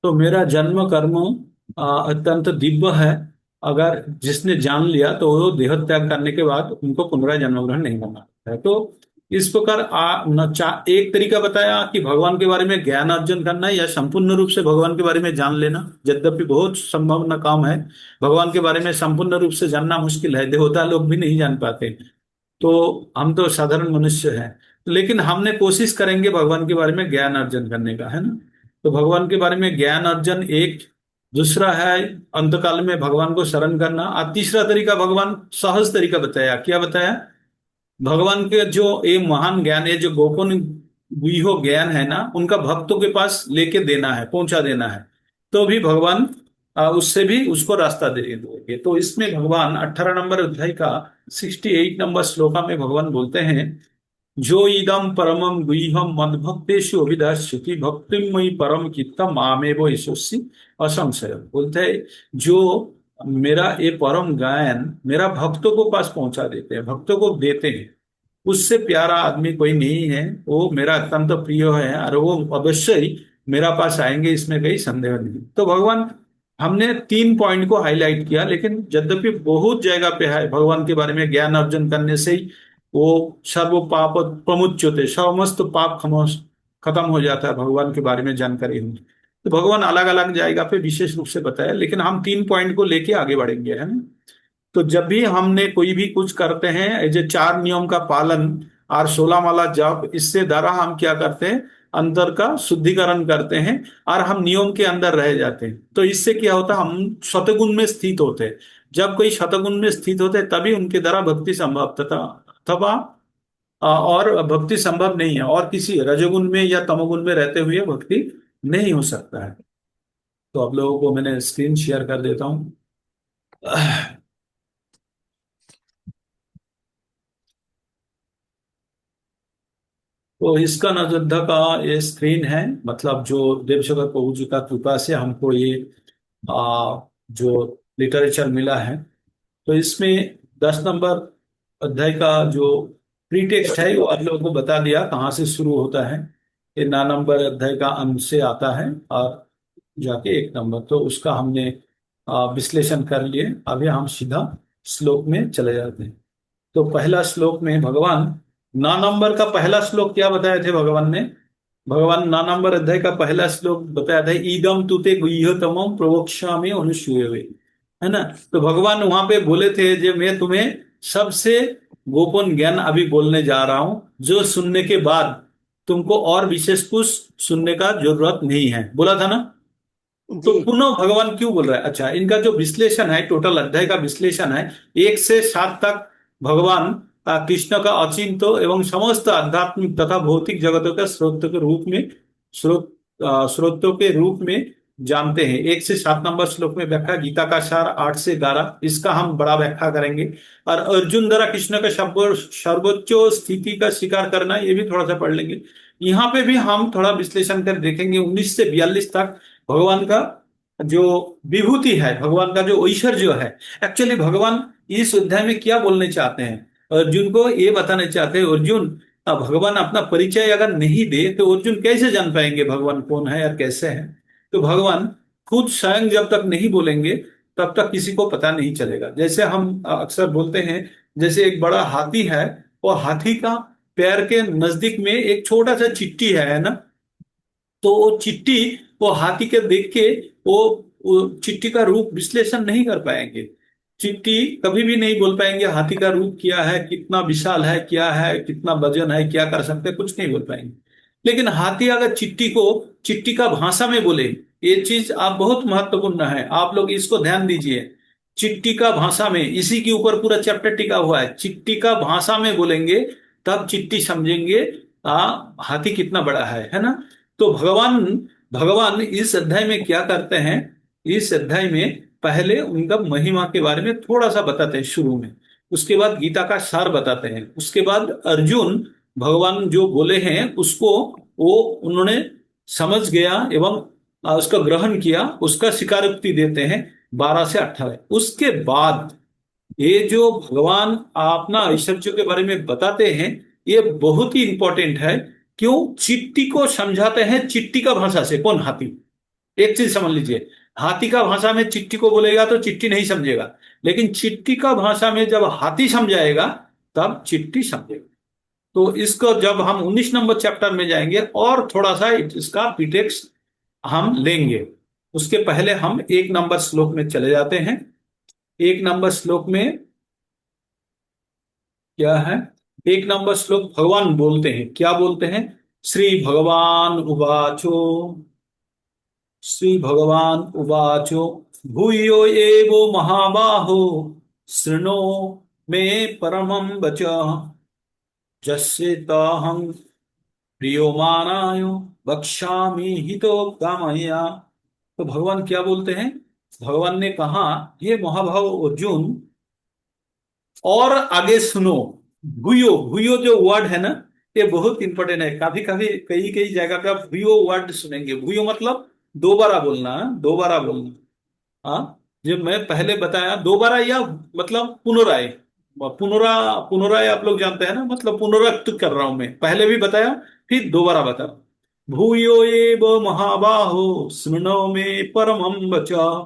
तो मेरा जन्म कर्म अत्यंत दिव्य है। अगर जिसने जान लिया तो वो देह त्याग करने के बाद उनको पुनर्जन्म ग्रहण नहीं करना है। तो इस प्रकार एक तरीका बताया कि भगवान के बारे में ज्ञान अर्जन करना है या संपूर्ण रूप से भगवान के बारे में जान लेना, यद्यपि बहुत संभव न काम है। भगवान के बारे में संपूर्ण रूप से जानना मुश्किल है, देवता लोग भी नहीं जान पाते। तो हम तो साधारण मनुष्य हैं, लेकिन हमने कोशिश करेंगे भगवान के बारे में ज्ञान अर्जन करने का, है ना। तो भगवान के बारे में ज्ञान अर्जन एक। दूसरा है अंतकाल में भगवान को शरण करना। और तीसरा तरीका भगवान सहज तरीका बताया। क्या बताया? भगवान के जो ये महान ज्ञान है, जो गोपन गुह्य ज्ञान है ना, उनका भक्तों के पास लेके देना है, पहुंचा देना है। तो भी भगवान उससे भी उसको रास्ता दे देंगे। तो इसमें भगवान 18 नंबर अध्याय का 68 नंबर श्लोका में भगवान बोलते हैं, जो इदम परमम गुह्यम मद्भक्तेषु अभिधास्यति भक्तिम मयि परम चित्तम मामेव यशस्वी असंशय। बोलते हैं जो मेरा ये परम गायन मेरा भक्तों को पास पहुंचा देते हैं, भक्तों को देते हैं, उससे प्यारा आदमी कोई नहीं है। वो मेरा अत्यंत प्रिय है और वो अवश्य ही मेरा पास आएंगे, इसमें कहीं संदेह नहीं। तो भगवान, हमने 3 पॉइंट को हाईलाइट किया, लेकिन यद्यपि बहुत जगह पे है भगवान के बारे में ज्ञान अर्जन करने से ही वो सर्व पाप प्रमुच्यते, समस्त पाप खत्म हो जाता है भगवान के बारे में जानकारी होगी। तो भगवान अलग अलग जगह पे विशेष रूप से बताया, लेकिन हम 3 पॉइंट को लेके आगे बढ़ेंगे, है ना। तो जब भी हमने कोई भी कुछ करते हैं, ये 4 नियम का पालन और 16 माला जप, इससे द्वारा हम क्या करते हैं, अंतर का शुद्धिकरण करते हैं और हम नियम के अंदर रह जाते हैं। तो इससे क्या होता है, हम शतगुण में स्थित होते हैं। जब कोई शतगुण में स्थित होते हैं तभी उनके द्वारा भक्ति संभव, तथा अथवा और भक्ति संभव नहीं है, और किसी रजोगुण में या तमोगुण में रहते हुए भक्ति नहीं हो सकता है। तो आप लोगों को मैंने स्क्रीन शेयर कर देता हूँ। तो इसका नजरदा का ये स्क्रीन है, मतलब जो देवशंकर प्रभु जी का कृपा से हमको ये जो लिटरेचर मिला है। तो इसमें 10 नंबर अध्याय का जो प्री टेक्स्ट है वो आप लोगों को बता दिया कहाँ से शुरू होता है। ये 9 नंबर अध्याय का अंत से आता है और जाके 1 नंबर, तो उसका हमने विश्लेषण कर लिए। अभी हम सीधा श्लोक में चले जाते हैं। तो पहला श्लोक में भगवान 9 नंबर का पहला श्लोक क्या बताए थे भगवान ने? भगवान 9 नंबर अध्याय का पहला श्लोक बताया था, ईदम तुते गुह्यतमम प्रवक्ष्यामि अनुसूयवे, है ना। तो भगवान वहां पे बोले थे, जो मैं तुम्हें सबसे गोपन ज्ञान अभी बोलने जा रहा हूं, जो सुनने के बाद तुमको और विशेष कुछ सुनने का जरूरत नहीं है, बोला था ना। तो जी। पुनः भगवान क्यों बोल रहा है? अच्छा, इनका जो विश्लेषण है, टोटल अध्याय का विश्लेषण है 1 से 7 तक। भगवान कृष्ण का अचिंत्य एवं समस्त आध्यात्मिक तथा भौतिक जगतों का स्रोत के रूप में, स्रोतों के रूप में जानते हैं। 1 से 7 नंबर श्लोक में व्याख्या, गीता का सार 8 से 11, इसका हम बड़ा व्याख्या करेंगे। और अर्जुन द्वारा कृष्ण का सर्वोच्च स्थिति का स्वीकार करना, ये भी थोड़ा सा पढ़ लेंगे। यहाँ पे भी हम थोड़ा विश्लेषण कर देखेंगे 19 से 42 तक। भगवान का जो विभूति है, भगवान का जो ऐश्वर्य है, एक्चुअली भगवान इस अध्याय में क्या बोलने चाहते हैं, अर्जुन को ये बताने चाहते हैं, अर्जुन भगवान अपना परिचय अगर नहीं दे तो अर्जुन कैसे जान पाएंगे भगवान कौन है और कैसे है। तो भगवान खुद स्वयं जब तक नहीं बोलेंगे तब तक किसी को पता नहीं चलेगा। जैसे हम अक्सर बोलते हैं, जैसे एक बड़ा हाथी है, और हाथी का पैर के नजदीक में एक छोटा सा चिट्टी है ना। तो वो चिट्टी, वो हाथी के देख के वो चिट्टी का रूप विश्लेषण नहीं कर पाएंगे। चिट्टी कभी भी नहीं बोल पाएंगे हाथी का रूप क्या है, कितना विशाल है, क्या है, कितना वजन है, क्या कर सकते हैं, कुछ नहीं बोल पाएंगे। लेकिन हाथी अगर चिट्टी को चिट्टी का भाषा में बोले, ये चीज आप बहुत महत्वपूर्ण है, आप लोग इसको ध्यान दीजिए। चिट्टी का भाषा में, इसी के ऊपर पूरा चैप्टर टिका हुआ है, चिट्टी का भाषा में बोलेंगे तब चिट्टी समझेंगे हाथी कितना बड़ा है ना। तो भगवान भगवान इस अध्याय में क्या करते हैं, इस अध्याय में पहले उनका महिमा के बारे में थोड़ा सा बताते हैं शुरू में, उसके बाद गीता का सार बताते हैं, उसके बाद अर्जुन भगवान जो बोले हैं उसको वो उन्होंने समझ गया एवं उसका ग्रहण किया, उसका स्वीकारोक्ति देते हैं 12 से 18। उसके बाद ये जो भगवान अपना ऐश्वर्य के बारे में बताते हैं, ये बहुत ही इंपॉर्टेंट है। क्यों? चिट्टी को समझाते हैं चिट्टी का भाषा से, कौन? हाथी। एक चीज समझ लीजिए, हाथी का भाषा में चिट्ठी को बोलेगा तो चिट्ठी नहीं समझेगा, लेकिन चिट्ठी का भाषा में जब हाथी समझाएगा तब चिट्ठी समझेगा। तो इसको जब हम 19 नंबर चैप्टर में जाएंगे और थोड़ा सा इसका प्रीटेक्स्ट हम लेंगे, उसके पहले हम 1 नंबर श्लोक में चले जाते हैं। 1 नंबर श्लोक में क्या है? 1 नंबर श्लोक भगवान बोलते हैं, क्या बोलते हैं? श्री भगवान उवाचो, श्री भगवान उवाचो, भूयो एवो महाबाहो शृणो मे परमं वचः, जस्यताहं प्रियो मानाय वक्ष्यामि हितो कामया। तो भगवान क्या बोलते हैं? भगवान ने कहा, ये महाभाव अर्जुन, और आगे सुनो। भूयो, भूयो जो वर्ड है ना, ये बहुत इंपॉर्टेंट है। कभी कभी कई कई जगह पे आप भूयो वर्ड सुनेंगे। भूयो मतलब दोबारा बोलना, दोबारा बोलना। हाँ, जो मैं पहले बताया दोबारा, या मतलब पुनराय। पुनराय आप लोग जानते हैं ना, मतलब पुनरुक्त कर रहा हूं मैं, पहले भी बताया फिर दोबारा बता रहा हूं। भूयो एव महाबाहो शृणो मे परमं वचः,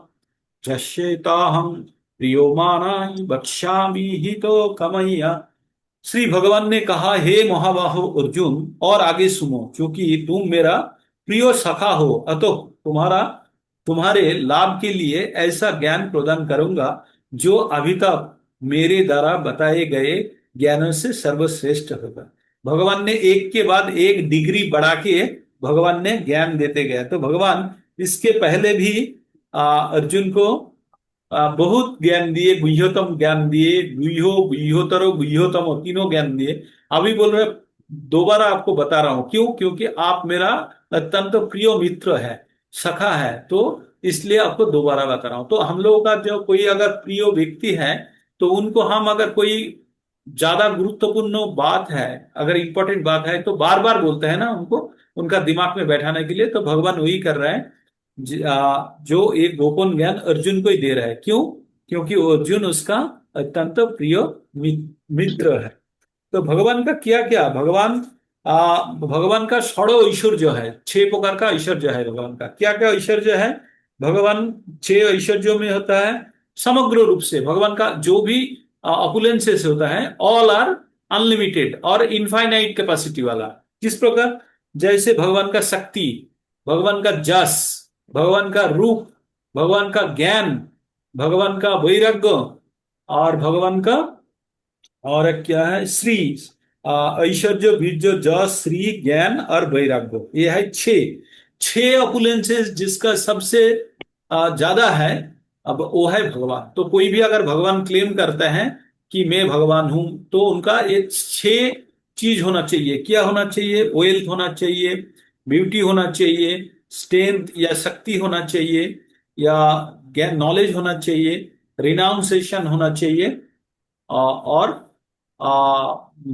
जश्येताहं प्रियो मानाय वक्ष्यामि हितो कमय्या। श्री भगवान ने कहा, हे महाबाहो अर्जुन, और आगे सुनो, क्योंकि तुम मेरा प्रिय सखा हो, अतः तुम्हारे लाभ के लिए ऐसा ज्ञान प्रदान करूंगा जो अभी तक मेरे द्वारा बताए गए ज्ञानों से सर्वश्रेष्ठ होगा। भगवान ने एक के बाद एक डिग्री बढ़ा के भगवान ने ज्ञान देते गए। तो भगवान इसके पहले भी अर्जुन को बहुत ज्ञान दिए, गुह्यतम ज्ञान दिए, गुह्योतरो गुह्योतम, तीनों ज्ञान दिए। अभी बोल रहे, दोबारा आपको बता रहा हूं, क्यों? क्योंकि आप मेरा अत्यंत प्रिय मित्र है, सखा है, तो इसलिए आपको दोबारा बता रहा हूं। तो हम लोगों का जो कोई अगर प्रिय व्यक्ति है, तो उनको हम अगर कोई ज्यादा गुरुत्वपूर्ण बात है, अगर इंपॉर्टेंट बात है, तो बार बार बोलते हैं ना उनको, उनका दिमाग में बैठाने के लिए। तो भगवान वही कर रहे हैं, जो एक गोपन ज्ञान अर्जुन को ही दे रहा है। क्यों? क्योंकि अर्जुन उसका अत्यंत प्रिय मित्र है। तो भगवान का क्या क्या, भगवान का षडो ऐश्वर्य है, 6 प्रकार का ऐश्वर्य है भगवान का। क्या क्या ऐश्वर्य है? भगवान 6 ऐश्वर्यों में होता है, समग्र रूप से भगवान का जो भी अपुलेंसेस होता है, ऑल आर अनलिमिटेड और इनफाइनाइट कैपेसिटी वाला। किस प्रकार? जैसे भगवान का शक्ति, भगवान का जस, भगवान का रूप, भगवान का ज्ञान, भगवान का वैराग्य, और भगवान का, और एक क्या है, श्री, ऐश्वर्य, बीर्य, जस, श्री, ज्ञान और वैराग्य। ये है 6 अपुलेंसेस, जिसका सबसे ज्यादा है, अब वो है भगवान। तो कोई भी अगर भगवान क्लेम करता है कि मैं भगवान हूं, तो उनका ये 6 चीज होना चाहिए। क्या होना चाहिए? वेल्थ होना चाहिए, ब्यूटी होना चाहिए, स्ट्रेंथ या शक्ति होना चाहिए, या ज्ञान नॉलेज होना चाहिए, रिनाउंसिएशन होना चाहिए, और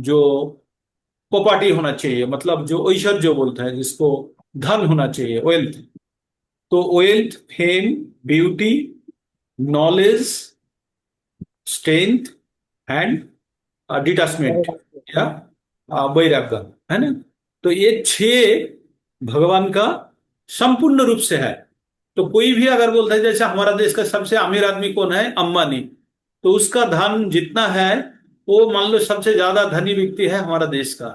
जो प्रॉपर्टी होना चाहिए, मतलब जो ऐश्वर्य जो बोलते हैं जिसको, धन होना चाहिए, वेल्थ। तो wealth, fame, beauty, knowledge, strength and detachment, या वैराग्य, है ना। तो ये 6 भगवान का संपूर्ण रूप से है। तो कोई भी अगर बोलता है, जैसे हमारा देश का सबसे अमीर आदमी कौन है? अंबानी। तो उसका धन जितना है, वो मान लो सबसे ज्यादा धनी व्यक्ति है हमारा देश का।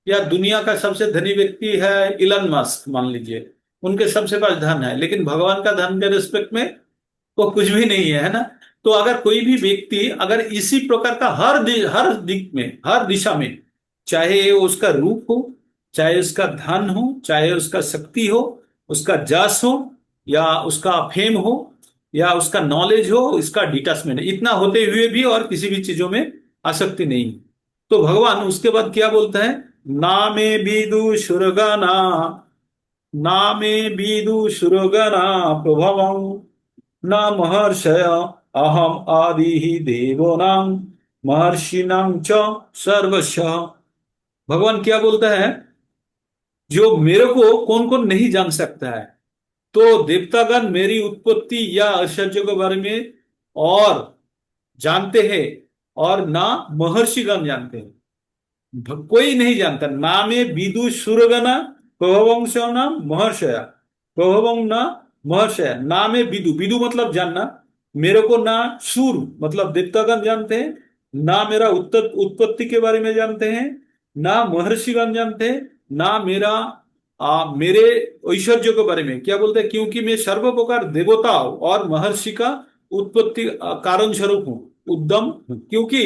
या दुनिया का सबसे धनी व्यक्ति है इलन मस्क, मान लीजिए, उनके सबसे पास धन है, लेकिन भगवान का धन के रिस्पेक्ट में वो कुछ भी नहीं है ना। तो अगर कोई भी व्यक्ति अगर इसी प्रकार का हर दिक में, हर दिशा में, चाहे वो उसका रूप हो, चाहे उसका धन हो, चाहे उसका शक्ति हो, उसका जस हो, या उसका फेम हो, या उसका नॉलेज हो, इसका डिटैचमेंट, इतना होते हुए भी और किसी भी चीजों में आसक्ति नहीं। तो भगवान उसके बाद क्या बोलता है? ना मे विदु सुरगना, ना मे विदु सुरगना प्रभवं, न महर्षय अहम आदि ही देवोनां महर्षिणां च सर्वशः। भगवान क्या बोलता है? जो मेरे को कौन कौन नहीं जान सकता है, तो देवतागण मेरी उत्पत्ति या ऐश्वर्य के बारे में और जानते हैं, और ना महर्षिगण जानते हैं, कोई नहीं जानता। नामे विदु सुरगना प्रभवंश नाम महर्षया, प्रभवं न महर्षि है, ना में विदु, विदु मतलब जानना, मेरे को ना सूर मतलब देवतागण जानते हैं, ना मेरा उत्तर उत्पत्ति के बारे में जानते हैं, ना महर्षिगण जानते हैं, ना मेरा मेरे ऐश्वर्य के बारे में क्या बोलते हैं, क्योंकि मैं सर्वप्रकार देवता और महर्षि का उत्पत्ति कारण स्वरूप हूँ, उद्यम हूं। क्योंकि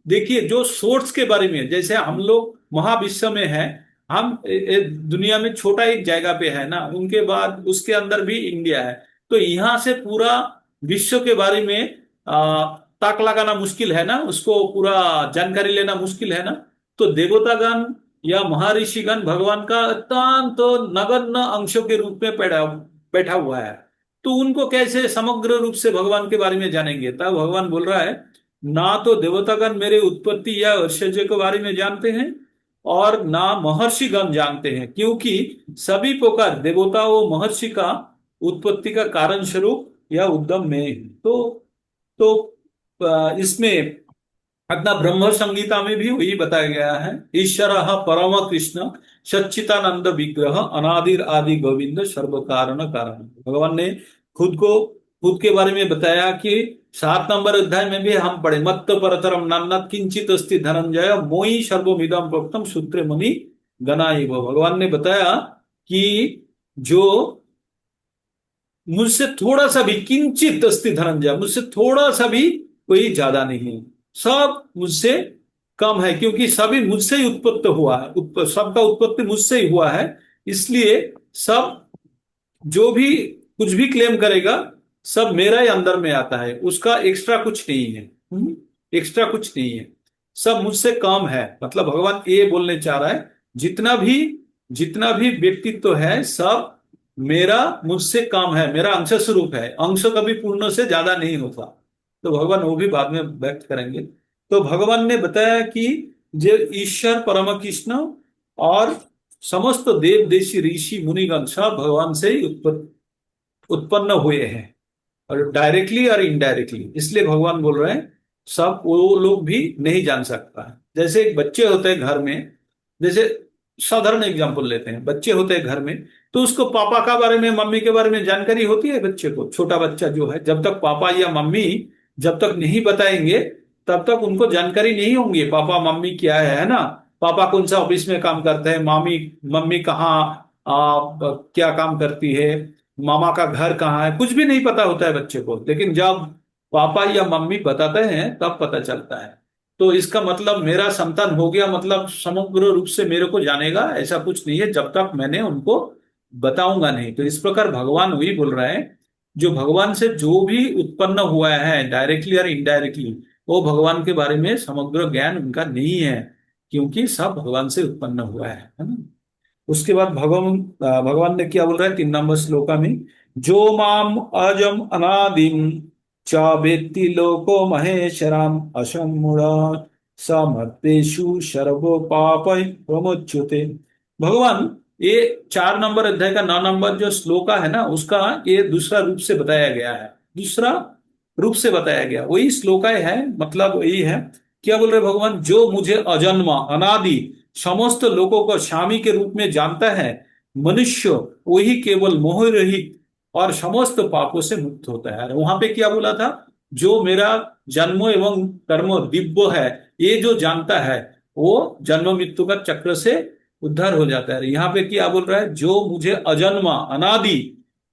देखिए जो सोर्स के बारे में, जैसे हम लोग महाविश्व में है, हम दुनिया में छोटा एक जगह पे है ना, उनके बाद उसके अंदर भी इंडिया है, तो यहाँ से पूरा विश्व के बारे में ताक लगाना मुश्किल है ना, उसको पूरा जानकारी लेना मुश्किल है ना। तो देवतागण या महर्षिगण भगवान का अत्यंत तो नगण्य अंशों के रूप में बैठा बैठा हुआ है, तो उनको कैसे समग्र रूप से भगवान के बारे में जानेंगे। तब भगवान बोल रहा है, ना तो देवतागण मेरे उत्पत्ति या ऐश्वर्य के बारे में जानते हैं, और ना महर्षिगण जानते हैं, क्योंकि सभी प्रकार देवताओं महर्षि का उत्पत्ति का कारण स्वरूप या उद्गम में है। तो इसमें अपना ब्रह्म संगीता में भी वही बताया गया है, ईश्वर परम कृष्ण सच्चिदानंद विग्रह अनादिर आदि गोविंद सर्व कारण कारण। भगवान ने खुद के बारे में बताया कि 7 नंबर अध्याय में भी हम पढ़े, मत्त परतरम नान्यत् किंचित अस्ति धनंजय मोहि सर्वमिदं प्रोक्तम सूत्रे मुनि गणाइव। भगवान ने बताया कि जो मुझसे थोड़ा सा भी, किंचित अस्ति धनंजय, मुझसे थोड़ा सा भी कोई ज्यादा नहीं है, सब मुझसे कम है, क्योंकि सभी मुझसे ही उत्पत्त हुआ है, सबका उत्पत्ति मुझसे ही हुआ है। इसलिए सब जो भी कुछ भी क्लेम करेगा, सब मेरा ही अंदर में आता है, उसका एक्स्ट्रा कुछ नहीं है। एक्स्ट्रा कुछ नहीं है, सब मुझसे कम है। मतलब भगवान ये बोलने चाह रहा है, जितना भी व्यक्तित्व है सब मेरा, मुझसे कम है, मेरा अंश स्वरूप है, अंश कभी पूर्ण से ज्यादा नहीं होता। तो भगवान वो भी बाद में व्यक्त करेंगे। तो भगवान ने बताया कि जो ईश्वर परम कृष्ण और समस्त देव देशी ऋषि मुनिगण सब भगवान से ही उत्पन्न हुए हैं, और डायरेक्टली और इनडायरेक्टली। इसलिए भगवान बोल रहे हैं सब वो लोग भी नहीं जान सकता है। जैसे एक बच्चे होते हैं घर में, जैसे साधारण एग्जांपल लेते हैं, बच्चे होते हैं घर में, तो उसको पापा का बारे में मम्मी के बारे में जानकारी होती है बच्चे को। छोटा बच्चा जो है, जब तक पापा या मम्मी जब तक नहीं बताएंगे तब तक उनको जानकारी नहीं होंगी पापा मम्मी क्या है ना। पापा कौन सा ऑफिस में काम करते हैं, मम्मी मम्मी कहाँ क्या काम करती है, मामा का घर कहाँ है, कुछ भी नहीं पता होता है बच्चे को। लेकिन जब पापा या मम्मी बताते हैं तब पता चलता है। तो इसका मतलब मेरा संतान हो गया मतलब समग्र रूप से मेरे को जानेगा, ऐसा कुछ नहीं है जब तक मैंने उनको बताऊंगा नहीं। तो इस प्रकार भगवान वही बोल रहा है, जो भगवान से जो भी उत्पन्न हुआ है डायरेक्टली और इनडायरेक्टली, वो भगवान के बारे में समग्र ज्ञान उनका नहीं है, क्योंकि सब भगवान से उत्पन्न हुआ है ना। उसके बाद भगवान ने क्या बोल रहा है 3 नंबर श्लोका में, जो माम अजम अनादिम च वेत्ति लोको महेश्वरम असम्मूढ़ समर्तेषु सर्वो पापै प्रमुच्यते। भगवान ये 4 नंबर अध्याय का 9 नंबर जो श्लोका है ना, उसका ये दूसरा रूप से बताया गया है, दूसरा रूप से बताया गया, वही श्लोका है, मतलब वही है। क्या बोल रहे भगवान, जो मुझे अजन्मा अनादि समस्त लोगों को स्वामी के रूप में जानता है मनुष्य, वही केवल मोह रहित और समस्त पापों से मुक्त होता है। वहां पे क्या बोला था, जो मेरा जन्म एवं कर्म दिव्य है, ये जो जानता है वो जन्म मृत्यु का चक्र से उद्धार हो जाता है। यहाँ पे क्या बोल रहा है, जो मुझे अजन्मा अनादि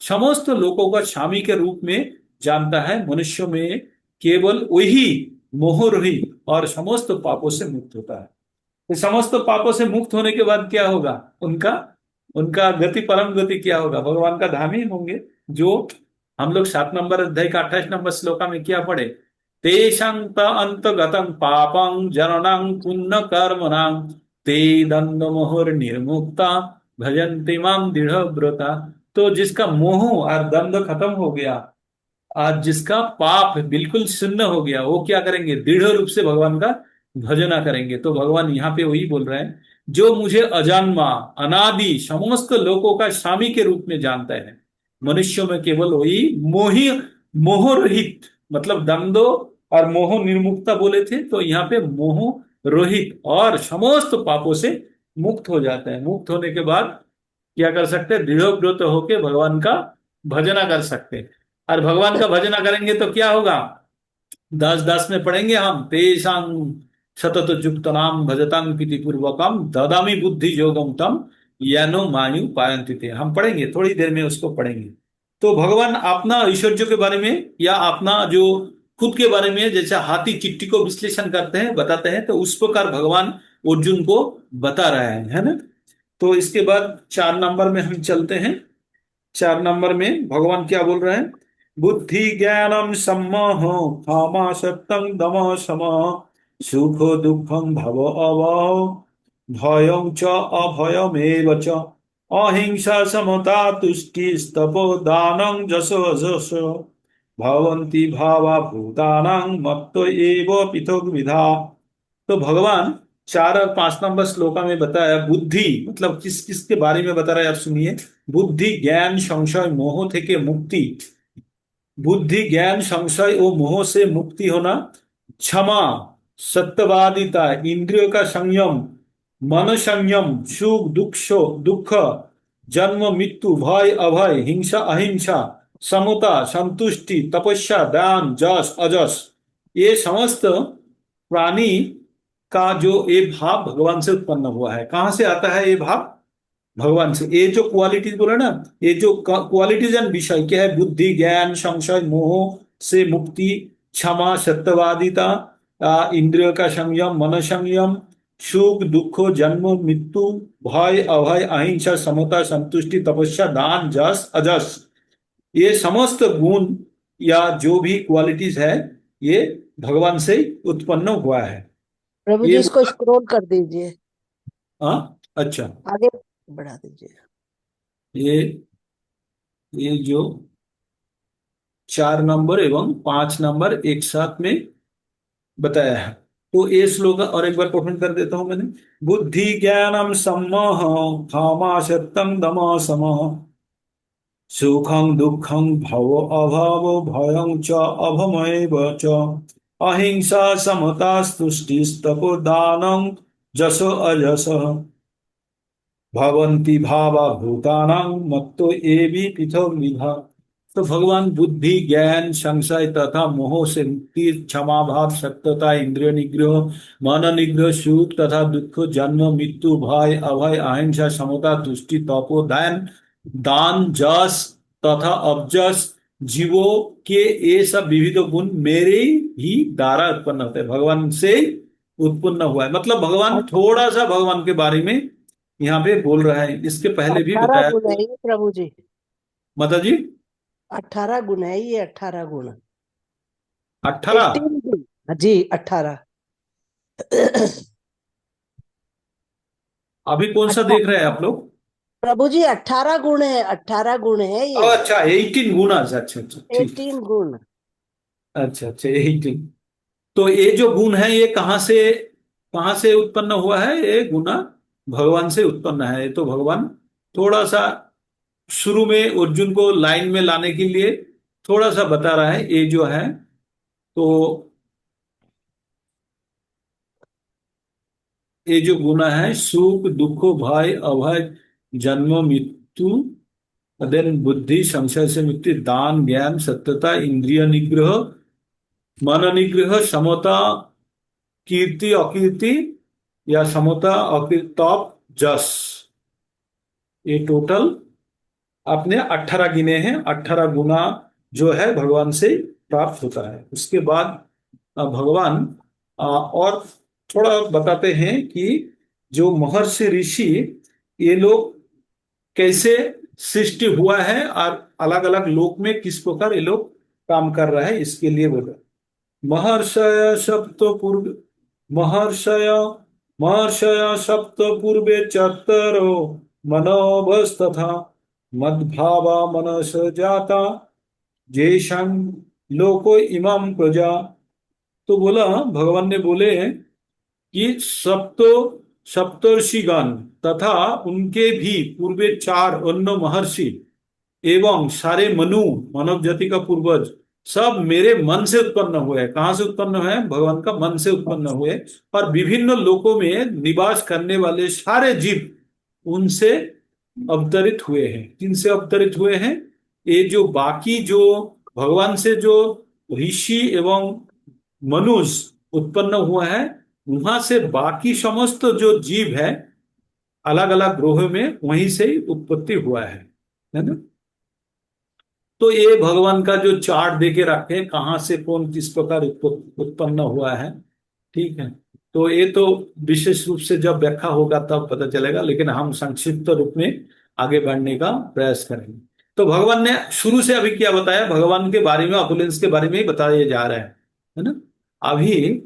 समस्त लोगों का स्वामी के रूप में जानता है मनुष्य में, केवल वही मोह रहित और समस्त पापों से मुक्त होता है। तो समस्त पापों से मुक्त होने के बाद क्या होगा, उनका उनका गति, परम गति क्या होगा, भगवान का धाम ही होंगे। जो हम लोग 7 नंबर अध्याय का 28 नंबर श्लोका में क्या पढ़े, तेषांत अंतगतं पापं जननं पुण्य कर्मणां ते दंड मोहर निर्मुक्ता भजन्ति माम दृढ़ व्रता। तो जिसका मोह और दंड खत्म हो गया, आज जिसका पाप बिल्कुल शून्य हो गया, वो क्या करेंगे, दृढ़ रूप से भगवान का भजना करेंगे। तो भगवान यहाँ पे वही बोल रहे हैं, जो मुझे अजन्मा अनादि समस्त लोगों का स्वामी के रूप में जानता है मनुष्यों में, केवल वही मोही मोह रहित, मतलब दंडो और मोह निर्मुक्ता बोले थे, तो यहाँ पे मोह रहित और समस्त पापों से मुक्त हो जाता है। मुक्त होने के बाद क्या कर सकते हैं, दृढ़ व्रत होके भगवान का भजना कर सकते। और भगवान का भजना करेंगे तो क्या होगा? 10-10 में पढ़ेंगे हम, तेषां सतत युक्त नाम भजतां प्रीति पूर्वकम ददामि बुद्धि योगम तम यानो मायु पायन्ति ते। हम पढ़ेंगे, थोड़ी देर में उसको पढ़ेंगे। तो भगवान अपना ऐश्वर्य के बारे में या अपना जो खुद के बारे में जैसे हाथी चिट्ठी को विश्लेषण करते हैं, बताते हैं, तो उस प्रकार भगवान अर्जुन को बता रहे हैं, है ना। तो इसके बाद 4 नंबर में हम चलते हैं। 4 नंबर में भगवान क्या बोल रहे हैं? बुद्धि ज्ञानम सम्मोह क्षमा सत्यं दम शम सुख दुखम भव अभव भयं च अभयमेव च अहिंसा समता तुष्टि तपो दानं जसो जस भवन्ति भावा भूतानां मत्तो एव पृथक विधा। तो भगवान 4 और 5 नंबर श्लोका में बताया बुद्धि मतलब किस किस के बारे में बता रहा है, आप सुनिए। बुद्धि ज्ञान संशय मोह थे मुक्ति, बुद्धि ज्ञान संशय और मोह से मुक्ति होना, क्षमा सत्यवादिता इंद्रियों का संयम, मन संयम, सुख दुख जन्म मृत्यु भय अभय हिंसा अहिंसा समता संतुष्टि तपस्या दान जस अजस, ये समस्त प्राणी का जो ये भाव भगवान से उत्पन्न हुआ है। कहां से आता है ये भाव? भगवान से। ये जो क्वालिटीज बोले ना, ये जो क्वालिटीज एंड विषय क्या है? बुद्धि ज्ञान संशय मोह से मुक्ति, क्षमा सत्यवादिता, इंद्रियों का संयम मन संयम, सुख दुख जन्म मृत्यु भय अभय अहिंसा समता संतुष्टि तपस्या दान जस अजस, ये समस्त गुण या जो भी क्वालिटीज है ये भगवान से उत्पन्न हुआ है। प्रभु जी ये इसको स्क्रॉल कर दीजिए, हाँ अच्छा। आगे बढ़ा दीजिए। ये ये जो 4 नंबर एवं 5 नंबर एक साथ में बताया है। तो ये श्लोक और एक बार पठन कर देता हूं मैंने। बुद्धि ज्ञानम सम्मोह क्षमा सत्यम दम सम सुखं दुखं भव अभाव भयं च अभमैव च अहिंसा समता तुष्टिस्तपो दानं जसो अजस भवन्ति भावा भूतानां मत्तो एवि पृथक विधा। तो भगवान बुद्धि ज्ञान संशय तथा मोह से मुक्ति, क्षमा भाव सत्यता इंद्रिय निग्रह मन निग्रह सुख तथा दुख जन्म मृत्यु भय अभय अहिंसा समता तुष्टि तपोदान दान जस तथा अबजस जीवों के ये सब विविध गुण मेरे ही द्वारा उत्पन्न होते हैं, भगवान से उत्पन्न हुआ है। मतलब भगवान थोड़ा सा भगवान के बारे में यहाँ पे बोल रहा है, इसके पहले भी 18 बताया। गुण है ये प्रभु जी, माता जी 18 गुण है ये, 18 गुण, 18। 18 गुण। हाँ जी 18। अभी कौन सा देख रहे हैं आप लोग? प्रभु जी 18 गुण है, 18 गुण है ये। अच्छा 18 गुना, अच्छा अच्छा अच्छा, ठीक। 18 गुण। अच्छा अच्छा 18। तो ये जो गुण है ये कहाँ से उत्पन्न हुआ है? ये गुना भगवान से उत्पन्न है। ये तो भगवान थोड़ा सा शुरू में अर्जुन को लाइन में लाने के लिए थोड़ा सा बता रहा है ये जो है। तो ये जो गुना है सुख दुख भय अभय जन्म मृत्यु, देन बुद्धि संशय से मुक्ति दान ज्ञान सत्यता इंद्रिय निग्रह मन निग्रह समता कीर्ति अकीर्ति या समता अकीर्ति तप जस, ये टोटल आपने 18 गिने हैं। 18 गुना जो है भगवान से प्राप्त होता है। उसके बाद भगवान और थोड़ा बताते हैं कि जो महर्षि ऋषि ये लोग कैसे सृष्टि हुआ है और अलग अलग लोक में किस प्रकार ये लोग काम कर रहा है, इसके लिए बोला। महर्षय सप्त पूर्व महर्षय महर्षय सप्त पूर्वे चतरो मनोभस्तथा मद्भावा मनस जाता जेषं लोको इमं प्रजा। तो बोला, भगवान ने बोले कि सप्तर्षिगण तथा उनके भी पूर्वे 4 अन्य महर्षि एवं सारे मनु मानव जाति का पूर्वज सब मेरे मन से उत्पन्न हुए हैं। कहां से उत्पन्न हुए हैं? भगवान का मन से उत्पन्न हुए। और विभिन्न लोकों में निवास करने वाले सारे जीव उनसे अवतरित हुए हैं। किनसे अवतरित हुए हैं? ये जो बाकी जो भगवान से जो ऋषि एवं मनुष्य उत्पन्न हुआ है, वहां से बाकी समस्त जो जीव है अलग अलग ग्रहों में वहीं से ही उत्पत्ति हुआ है ना। तो ये भगवान का जो चार्ट देके रखे हैं, कहाँ से कौन किस प्रकार उत्पन्न हुआ है, ठीक है। तो ये तो विशेष रूप से जब व्याख्या होगा तब पता चलेगा, लेकिन हम संक्षिप्त रूप में आगे बढ़ने का प्रयास करेंगे। तो भगवान ने शुरू से अभी क्या बताया, भगवान के बारे में, अपुलेंस के बारे में ही बताया जा रहा है ना। अभी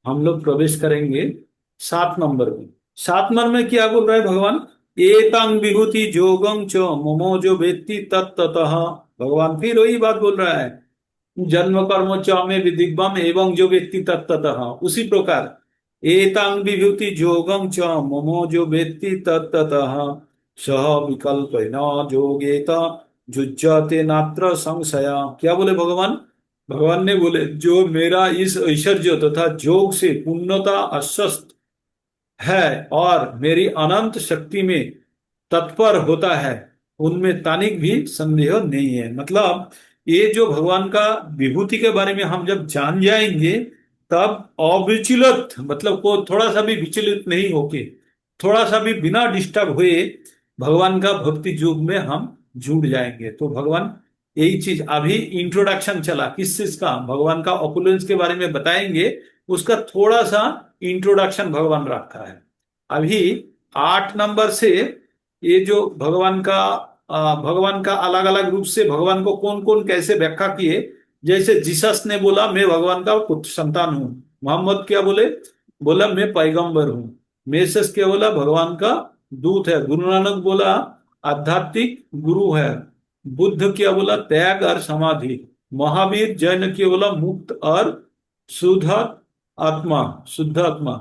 हम लोग प्रवेश करेंगे 7 नंबर में। 7 नंबर में क्या बोल रहा है भगवान, एतांग विभूति जोगम च ममो जो वेत्ति तत्ततः। भगवान फिर वही बात बोल रहा है, जन्म कर्म च में विदिग्वम एवं जो व्यक्ति तत्ततः, उसी प्रकार एतांग विभूति जोगम च ममो जो व्यक्ति तत्ततः सह विकल्प न जोगेत जुज्जते नात्र संशया। क्या बोले भगवान, भगवान ने बोले जो मेरा इस ऐश्वर्य तथा जोग से पूर्णता आश्वस्त है और मेरी अनंत शक्ति में तत्पर होता है, उनमें तनिक भी संदेह नहीं है। मतलब ये जो भगवान का विभूति के बारे में हम जब जान जाएंगे, तब अविचलित, मतलब को थोड़ा सा भी विचलित नहीं होके, थोड़ा सा भी बिना डिस्टर्ब हुए भगवान का भक्ति युग में हम जुड़ जाएंगे। तो भगवान यही चीज अभी इंट्रोडक्शन चला किस चीज का, भगवान का ऑपुलेंस के बारे में बताएंगे, उसका थोड़ा सा इंट्रोडक्शन भगवान रखा है। अभी 8 नंबर से ये जो भगवान का अलग अलग रूप से भगवान को कौन कौन कैसे व्याख्या किए। जैसे जीसस ने बोला मैं भगवान का पुत्र संतान हूं, मोहम्मद क्या बोले, बोला मैं पैगंबर हूं, मेसेस क्या बोला भगवान का दूत है, गुरु नानक बोला आध्यात्मिक गुरु है, बुद्ध क्या बोला त्याग और समाधि, महावीर जैन क्या बोला मुक्त और शुद्ध आत्मा, शुद्ध आत्मा।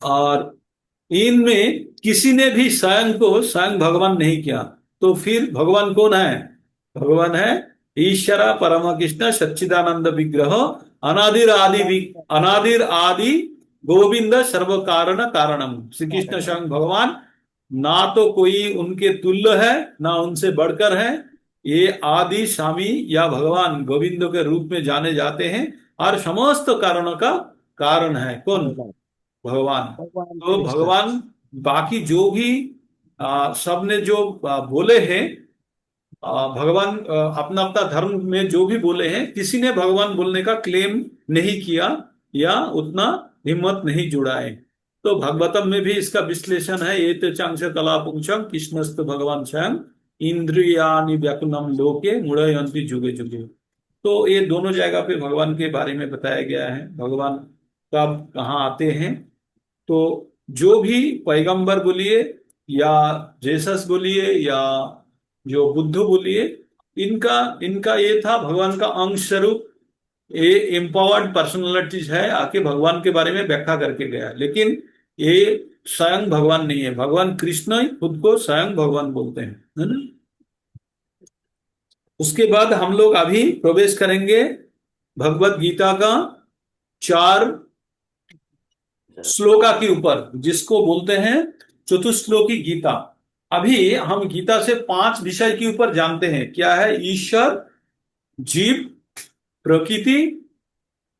और इनमें किसी ने भी स्वयं को स्वयं भगवान नहीं किया। तो फिर भगवान कौन है, भगवान है ईश्वरा परम कृष्ण सच्चिदानंद विग्रह अनादिर आदि गोविंद सर्व कारण कारणम। श्री कृष्ण स्वयं भगवान, ना तो कोई उनके तुल्य है ना उनसे बढ़कर है, ये आदि स्वामी या भगवान गोविंद के रूप में जाने जाते हैं और समस्त कारणों का कारण है कौन, भगवान। भगवान तो कृष्ण। भगवान बाकी जो भी सबने जो बोले हैं, भगवान अपना अपना धर्म में जो भी बोले हैं, किसी ने भगवान बोलने का क्लेम नहीं किया या उतना हिम्मत नहीं जुड़ाए। तो भागवतम में भी इसका विश्लेषण है, ये तो चांस कला पुंसम कृष्णस्त भगवान स्वयं इंद्रियानि व्याकुलम लोके मुड़यंति जुगे जुगे। तो ये दोनों जगह पे भगवान के बारे में बताया गया है, भगवान कब कहाँ आते हैं। तो जो भी पैगंबर बोलिए या जेसस बोलिए या जो बुद्ध बोलिए, इनका इनका ये था भगवान का अंश स्वरूप, ये एम्पावर्ड पर्सनालिटीज है, आके भगवान के बारे में व्याख्या करके गया। लेकिन ये स्वयं भगवान नहीं है, भगवान कृष्ण ही खुद को स्वयं भगवान बोलते हैं, है ना। उसके बाद हम लोग अभी प्रवेश करेंगे भगवत गीता का 4 श्लोका के ऊपर, जिसको बोलते हैं चतुश्लोकी गीता। अभी हम गीता से 5 विषय के ऊपर जानते हैं, क्या है, ईश्वर, जीव, प्रकृति,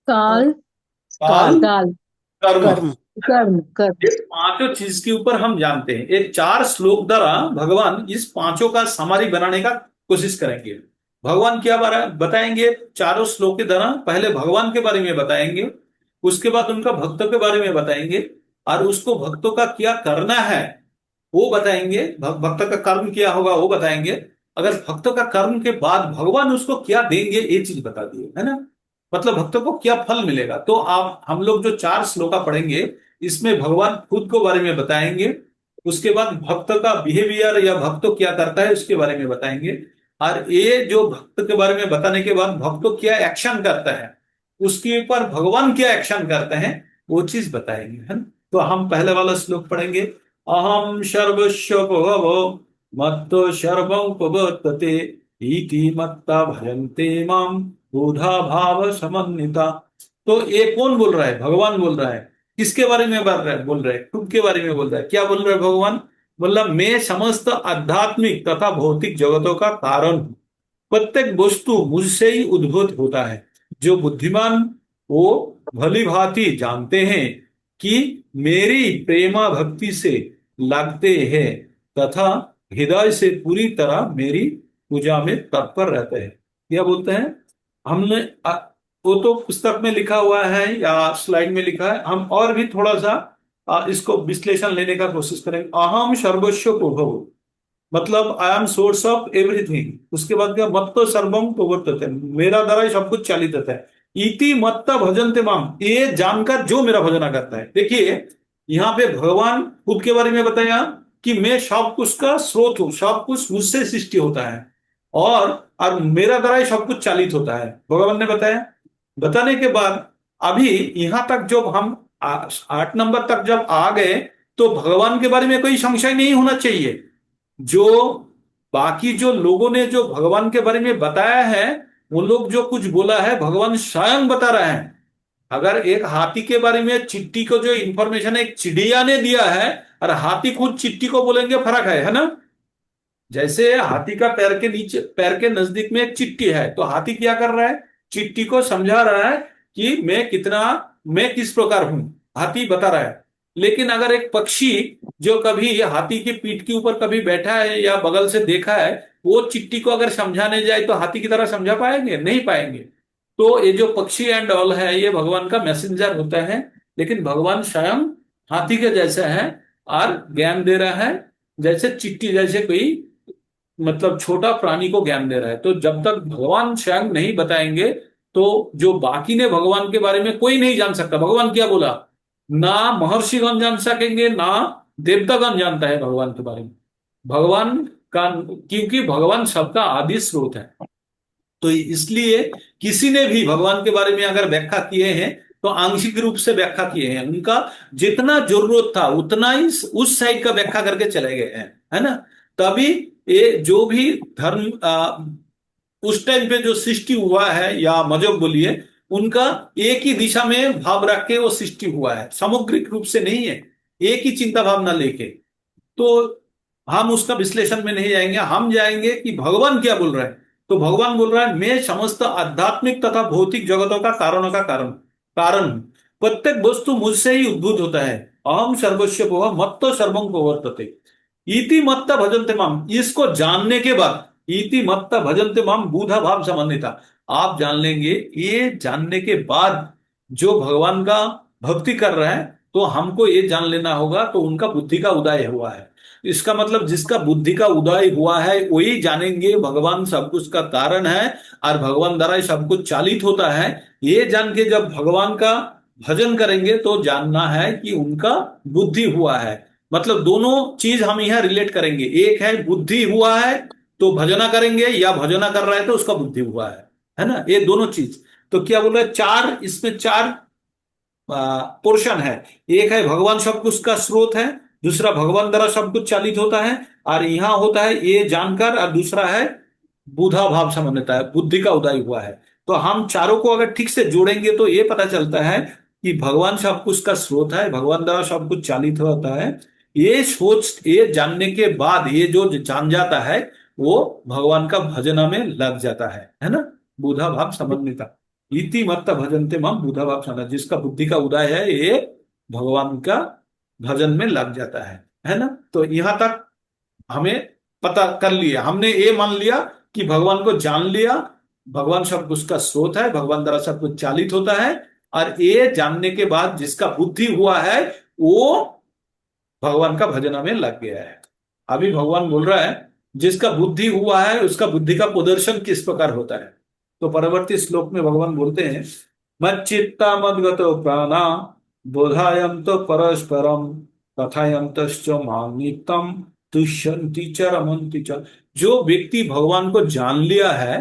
काल काल, काल कर्म। कर्म। कर्म कर्म। ये पांचों चीज के ऊपर हम जानते हैं। ये 4 श्लोक द्वारा भगवान इस पांचों का समरी बनाने का कोशिश करेंगे। भगवान क्या बताएंगे चारों श्लोक के द्वारा, पहले भगवान के बारे में बताएंगे, उसके बाद उनका भक्तों के बारे में बताएंगे, और उसको भक्तों का क्या करना है वो बताएंगे, भक्त का कर्म क्या होगा वो बताएंगे। अगर भक्तों का कर्म के बाद भगवान उसको क्या देंगे ये चीज बता दिए, है ना। मतलब भक्तों को क्या फल मिलेगा। तो आप हम लोग जो 4 श्लोका पढ़ेंगे, इसमें भगवान खुद को बारे में बताएंगे, उसके बाद भक्त का बिहेवियर या भक्त क्या करता है उसके बारे में बताएंगे, और ये जो भक्त के बारे में बताने के बाद भक्त क्या एक्शन करता है, उसके ऊपर भगवान क्या एक्शन करते हैं वो चीज बताएंगे, है ना। तो हम पहले वाला श्लोक पढ़ेंगे, अहम सर्वस्व भवो मत्तो सर्वं प्रवर्तते इति मत्ता भजन्ते माम बुधा भाव समन्विता। तो ये कौन बोल रहा है, भगवान बोल रहा है। किसके बारे में बोल रहा है, खुद के बारे में बोल रहा है। क्या बोल रहा है भगवान, बोला मैं समस्त आध्यात्मिक तथा भौतिक जगतों का कारण हूं। प्रत्येक वस्तु मुझसे ही उद्भूत होता है। जो बुद्धिमान वो भली भांति जानते हैं कि मेरी प्रेमा भक्ति से लगते हैं तथा हृदय से पूरी तरह मेरी पूजा में तत्पर रहते हैं। क्या बोलते हैं? हमने वो तो पुस्तक में लिखा हुआ है या स्लाइड में लिखा है, हम और भी थोड़ा सा इसको विश्लेषण लेने का कोशिश करेंगे। अहम सर्वस्व प्रभु, मतलब I am source of everything. उसके बाद क्या? मत्त सर्वम प्रवर्तते, मेरा द्वारा ही सब कुछ चालित होता है। इति मत्त भजन्ते माम, ये जानकर जो मेरा भजना करता है। देखिए यहाँ पे भगवान खुद के बारे में बताया कि मैं सब कुछ का स्रोत हूं, सब कुछ मुझसे सृष्टि होता है और मेरा द्वारा ही सब कुछ चालित होता है, भगवान ने बताया। बताने के बाद अभी यहां तक जब हम 8 नंबर तक जब आ गए तो भगवान के बारे में कोई संशय नहीं होना चाहिए। जो बाकी जो लोगों ने जो भगवान के बारे में बताया है, वो लोग जो कुछ बोला है भगवान स्वयं बता रहे हैं। अगर एक हाथी के बारे में चिट्टी को जो इंफॉर्मेशन एक चिड़िया ने दिया है और हाथी खुद चिट्टी को बोलेंगे, फर्क है ना। जैसे हाथी का पैर के नीचे, पैर के नजदीक में एक चिट्टी है, तो हाथी क्या कर रहा है? चिट्टी को समझा रहा है कि मैं किस प्रकार हूं, हाथी बता रहा है। लेकिन अगर एक पक्षी जो कभी हाथी की पीठ के ऊपर कभी बैठा है या बगल से देखा है, वो चिट्टी को अगर समझाने जाए तो हाथी की तरह समझा पाएंगे? नहीं पाएंगे। तो ये जो पक्षी एंड ऑल है, ये भगवान का मैसेंजर होता है। लेकिन भगवान स्वयं हाथी के जैसा है और ज्ञान दे रहा है, जैसे चिट्टी जैसे कोई मतलब छोटा प्राणी को ज्ञान दे रहा है। तो जब तक भगवान स्वयं नहीं बताएंगे तो जो बाकी ने भगवान के बारे में कोई नहीं जान सकता। भगवान क्या बोला? ना महर्षिगण जान सकेंगे, ना देवतागण जानता है भगवान के बारे में। भगवान का, क्योंकि भगवान सबका आदि स्रोत है। तो इसलिए किसी ने भी भगवान के बारे में अगर व्याख्या किए हैं तो आंशिक रूप से व्याख्या किए हैं। उनका जितना जरूरत था उतना ही उस साइड का व्याख्या करके चले गए हैं, है ना। तभी ये जो भी धर्म उस टाइम पे जो सृष्टि हुआ है या मजहब बोलिए, उनका एक ही दिशा में भाव रख के वो सृष्टि हुआ है, सामुग्रिक रूप से नहीं है, एक ही चिंता भावना लेके। तो हम उसका विश्लेषण में नहीं जाएंगे, हम जाएंगे कि भगवान क्या बोल रहा है। तो भगवान बोल रहा है मैं समस्त आध्यात्मिक तथा भौतिक जगतों का कारणों का कारण हूं। प्रत्येक वस्तु मुझसे ही उद्भूत होता है। अहम सर्वस्व भव मत्त सर्वं प्रवर्तते इति मत्त भजन्ते माम। इसको जानने के बाद इति मत्त भजन्ते माम बुधा भाव समन्विता, आप जान लेंगे। ये जानने के बाद जो भगवान का भक्ति कर रहा है, तो हमको ये जान लेना होगा तो उनका बुद्धि का उदय हुआ है। इसका मतलब जिसका बुद्धि का उदय हुआ है वही जानेंगे भगवान सब कुछ का कारण है और भगवान द्वारा सब कुछ चालित होता है। ये जान के जब भगवान का भजन करेंगे तो जानना है कि उनका बुद्धि हुआ है। मतलब दोनों चीज हम यहाँ रिलेट करेंगे। एक है बुद्धि हुआ है तो भजना करेंगे, या भजना कर रहा है तो उसका बुद्धि हुआ है ना। ये दोनों चीज। तो क्या बोल रहे हैं? चार, इसमें चार पोर्शन है। एक है भगवान सब कुछ का स्रोत है, दूसरा भगवान द्वारा सब कुछ चालित होता है, और यहां होता है ये जानकर, और दूसरा है बुधा भाव समन्वयता है, बुद्धि का उदय हुआ है। तो हम चारों को अगर ठीक से जोड़ेंगे तो ये पता चलता है कि भगवान सब कुछ का स्रोत है, भगवान द्वारा सब कुछ चालित होता है। ये सोच, ये जानने के बाद ये जो जान जाता है वो भगवान का भजना में लग जाता है ना। बुधा भाव समन्विता इति मत्त भजन्ते माम बुधा भाव समन्विता, जिसका बुद्धि का उदय है ये भगवान का भजन में लग जाता है ना। तो यहां तक हमें पता कर लिया, हमने ये मान लिया कि भगवान को जान लिया, भगवान सब कुछ का स्रोत है, भगवान द्वारा सब कुछ चालित होता है। और ये जानने के बाद जिसका बुद्धि हुआ है वो भगवान का भजना में लग गया है। अभी भगवान बोल रहा है जिसका बुद्धि हुआ है उसका बुद्धि का प्रदर्शन किस प्रकार होता है। तो परवर्ती श्लोक में भगवान बोलते हैं मच्चित्ता मद्गतो प्राणा बोधायम तो परस्परम कथायंतश्च मां नित्यम तुष्यन्ति च रमन्ति च। जो व्यक्ति भगवान को जान लिया है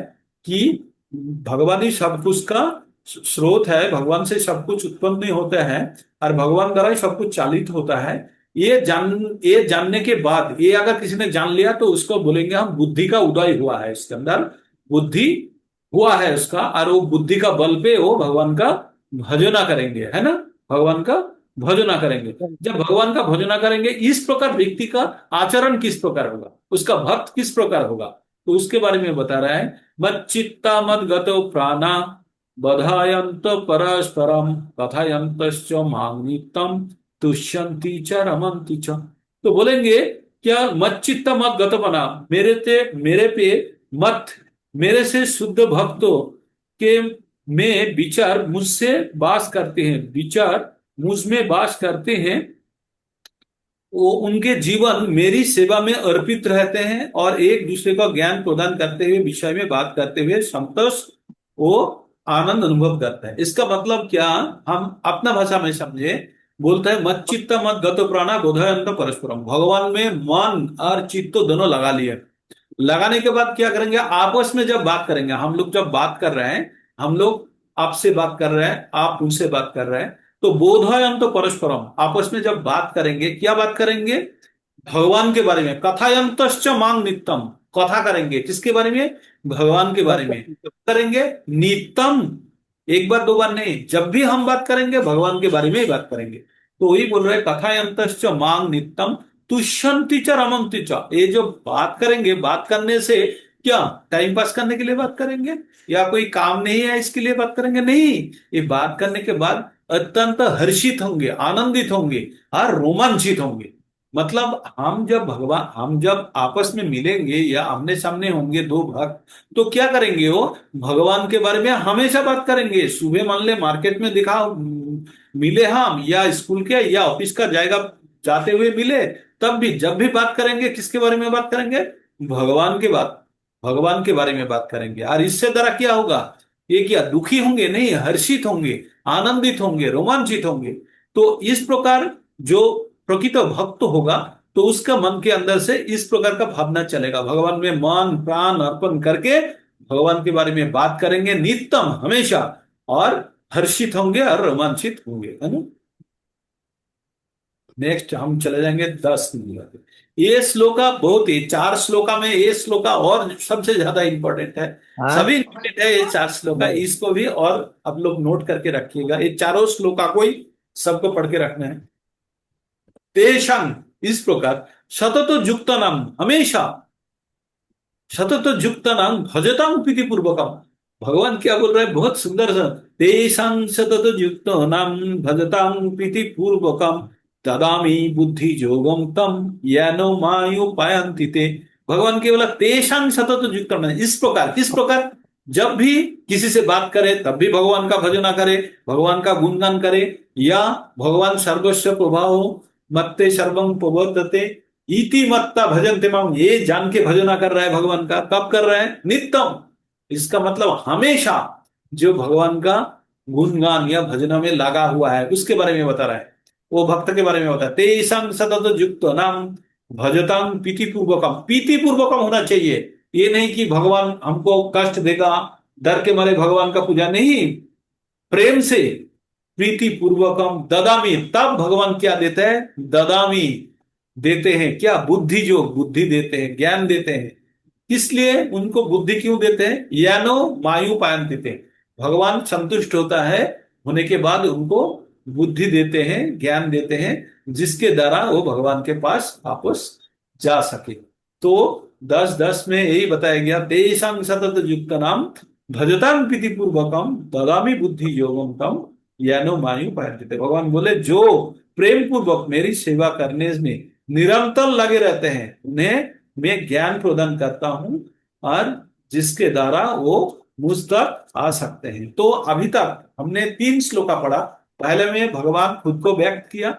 कि भगवान ही सब कुछ का स्रोत है, भगवान से सब कुछ उत्पन्न होता है और भगवान द्वारा ही सब कुछ चालित होता है, ये जानने के बाद, ये अगर किसी ने जान लिया तो उसको बोलेंगे हम बुद्धि का उदय हुआ है, इसके अंदर बुद्धि हुआ है उसका, और वो बुद्धि का बल पे वो भगवान का भजना करेंगे, है ना, भगवान का भजना करेंगे। जब भगवान का भजना करेंगे, इस प्रकार व्यक्ति का आचरण किस प्रकार होगा, उसका भक्त किस प्रकार होगा, तो उसके बारे में बता रहा है। मत चित्ता मत गतो प्राणा बधायंत परस्परम कथायंतश्च मां नित्यम तुष्यन्ति च रमन्ति च। तो बोलेंगे क्या, मत चित्ता मत गत बना, मेरे पे मत, मेरे से शुद्ध भक्तों के में विचार मुझसे वास करते हैं, विचार मुझ में वास करते हैं, वो उनके जीवन मेरी सेवा में अर्पित रहते हैं और एक दूसरे को ज्ञान प्रदान करते हुए, विषय में बात करते हुए संतोष, वो आनंद अनुभव करता है। इसका मतलब क्या, हम अपना भाषा में समझे, बोलता है मत चित्त मत गत प्राणा बोधयंत परस्परम, भगवान में मन और चित्त दोनों लगा लिए। लगाने के बाद क्या करेंगे, आपस में जब बात करेंगे, हम लोग जब बात कर रहे हैं, हम लोग आपसे बात कर रहे हैं, आप उनसे बात कर रहे हैं, तो बोधयंत तो परस्परम, आपस में जब बात करेंगे, क्या बात करेंगे, भगवान के बारे में। कथायंतश्च मांग नित्यम, कथा करेंगे किसके बारे में, भगवान के बारे में। कब करेंगे, नित्यम, एक बार दो बार नहीं, जब भी हम बात करेंगे भगवान के बारे में ही बात करेंगे। तो वही बोल रहे कथायंतश्च मांग नित्यम तुष्यंति च रमन्ति च। ये जो बात करेंगे, बात करने से क्या टाइम पास करने के लिए बात करेंगे या कोई काम नहीं है इसके लिए बात करेंगे, नहीं, ये बात करने के बाद अत्यंत हर्षित होंगे, आनंदित होंगे और रोमांचित होंगे। मतलब हम जब आपस में मिलेंगे या आमने सामने होंगे दो भक्त, तो क्या करेंगे, वो भगवान के बारे में हमेशा बात करेंगे। सुबह मान ले मार्केट में दिखा मिले हम, या स्कूल के या ऑफिस का जाएगा जाते हुए मिले, तब भी जब भी बात करेंगे किसके बारे में बात करेंगे, भगवान के बात, भगवान के बारे में बात करेंगे। और इससे द्वारा क्या होगा, ये क्या दुखी होंगे, नहीं, हर्षित होंगे, आनंदित होंगे, रोमांचित होंगे। तो इस प्रकार जो प्रकृत भक्त होगा, तो उसका मन के अंदर से इस प्रकार का भावना चलेगा, भगवान में मन प्राण अर्पण करके भगवान के बारे में बात करेंगे नित्यम, हमेशा, और हर्षित होंगे और रोमांचित होंगे, है ना। नेक्स्ट हम चले जाएंगे 10 नंबर पे। ये श्लोका बहुत ही, 4 श्लोका में ये श्लोका और सबसे ज्यादा इंपॉर्टेंट है। हाँ सभी इंपॉर्टेंट है ये 4 श्लोका, इसको भी और आप लोग नोट करके रखिएगा। ये चारों श्लोका को ही सबको पढ़ के रखना है। तेषां, इस प्रकार, सतत युक्त नाम, हमेशा सतत युक्त नाम भजतां प्रीति पूर्वकम। भगवान क्या बोल रहे हैं, बहुत सुंदर सा, तेषां सतत युक्त नाम भजतां प्रीति पूर्वकम ददामि बुद्धि योगम तम येनो मायुपायन्ति ते। भगवान के बोला तेषां सतत युक्त नाम, इस प्रकार, किस प्रकार, जब भी किसी से बात करे तब भी भगवान का भजना करे, भगवान का गुणगान करे, या भगवान सर्वस्व प्रभाव मत्ते सर्वं प्रवर्तते इति मत्ता भजन्ते माम, ये जान के भजना कर रहा है भगवान का। कब कर रहा है, नित्यम, इसका मतलब हमेशा जो भगवान का गुणगान या भजना में लगा हुआ है उसके बारे में बता रहा है, वो भक्त के बारे में बता है। तेषां सतत युक्त नाम भजतां प्रीति पूर्वकम, प्रीति पूर्वकम होना चाहिए, ये नहीं कि भगवान हमको कष्ट देगा, डर के मारे भगवान का पूजा नहीं, प्रेम से प्रीति पूर्वकम ददामी, तब भगवान क्या देते हैं, ददामी, देते हैं क्या, बुद्धि, जो बुद्धि देते हैं, ज्ञान देते हैं। किस लिए उनको बुद्धि क्यों देते हैं, यानो मायु पायन देते हैं, भगवान संतुष्ट होता है होने के बाद उनको बुद्धि देते हैं, ज्ञान देते हैं, जिसके द्वारा वो भगवान के पास वापस जा सके। तो 10:10 में यही बताया गया, तेषां सतत युक्त नाम भजतां प्रीति पूर्वकम ददामि बुद्धि योगम तम यानो मायु पायते। भगवान बोले जो प्रेम पूर्वक मेरी सेवा करने में निरंतर लगे रहते हैं, उन्हें मैं ज्ञान प्रदान करता हूं, और जिसके द्वारा वो मुझ तक आ सकते हैं। तो अभी तक हमने 3 श्लोका पढ़ा। पहले में भगवान खुद को व्यक्त किया,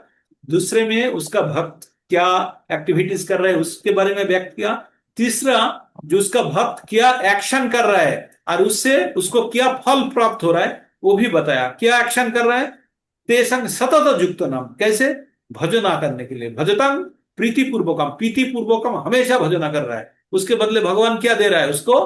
दूसरे में उसका भक्त क्या एक्टिविटीज कर रहे हैं उसके बारे में व्यक्त किया, तीसरा जो उसका भक्त क्या एक्शन कर रहा है और उससे उसको क्या फल प्राप्त हो रहा है वो भी बताया। क्या एक्शन कर रहा है, तेषां सतत युक्त नाम, कैसे, भजना करने के लिए, भजतां प्रीति पूर्वकम, प्रीति पूर्वकम हमेशा भजना कर रहा है, उसके बदले भगवान क्या दे रहा है, उसको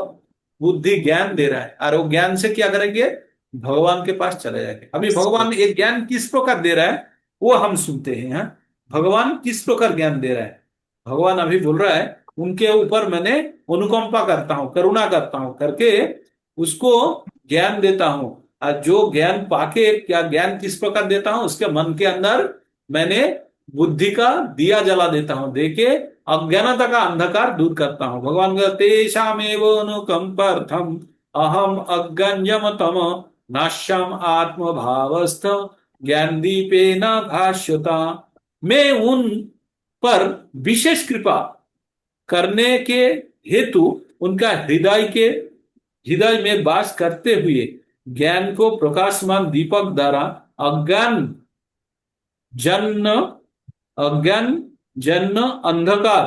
बुद्धि ज्ञान दे रहा है, और वो ज्ञान से क्या करेंगे, भगवान के पास चले जाएंगे। अभी भगवान एक ज्ञान किस प्रकार दे रहा है वो हम सुनते हैं। हाँ? भगवान किस प्रकार ज्ञान दे रहा है, भगवान अभी बोल रहा है उनके ऊपर मैंने अनुकंपा करता हूं, करुणा करता हूं करके उसको ज्ञान देता हूं, और जो ज्ञान पाके क्या ज्ञान किस प्रकार देता हूं, उसके मन के अंदर मैंने बुद्धि का दिया जला देता हूं, देके अज्ञानता का अंधकार दूर करता हूं। भगवान कहते तेषामेव अनुकंपार्थम अहम अज्ञानम तम नाश्यम आत्म भावस्थ ज्ञान दीपेन भाष्यता। मैं उन पर विशेष कृपा करने के हेतु उनका हृदय में वास करते हुए ज्ञान को प्रकाशमान दीपक द्वारा अज्ञान जन्य अज्ञान जन्य अंधकार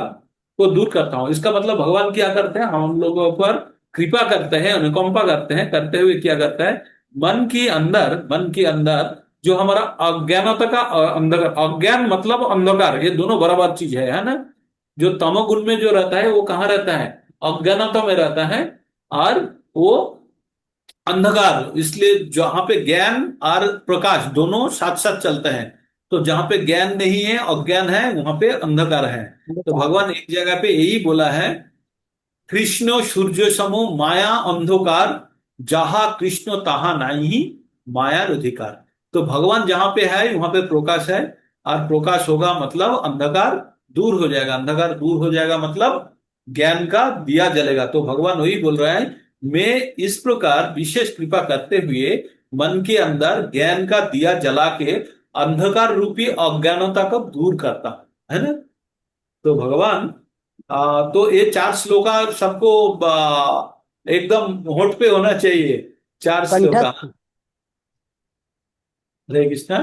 को दूर करता हूं। इसका मतलब भगवान क्या करते हैं, हम लोगों पर कृपा करते हैं, अनुकंपा करते हैं, करते हुए क्या करता है, मन के अंदर जो हमारा अज्ञानता का अंधकार, अज्ञान मतलब अंधकार, ये दोनों बराबर चीज है ना। जो तमोगुण में जो रहता है वो कहाँ रहता है, अज्ञानता में रहता है। और वो अंधकार, इसलिए जहां पे ज्ञान और प्रकाश दोनों साथ साथ चलते हैं, तो जहां पे ज्ञान नहीं है अज्ञान है वहां पे अंधकार है। तो भगवान एक जगह पे यही बोला है, कृष्ण सूर्य समो माया अंधकार जहां कृष्ण तहा नहीं माया अधिकार। तो भगवान जहां पे है वहां पे प्रकाश है, और प्रकाश होगा मतलब अंधकार दूर हो जाएगा, अंधकार दूर हो जाएगा मतलब ज्ञान का दिया जलेगा। तो भगवान वही बोल रहा है, मैं इस प्रकार विशेष कृपा करते हुए मन के अंदर ज्ञान का दिया जला के अंधकार रूपी अज्ञानता को दूर करता है ना। तो भगवान तो ये चार श्लोका सबको एकदम होठ पे होना चाहिए, चार श्लोका। कंठस्थ हरे कृष्णा।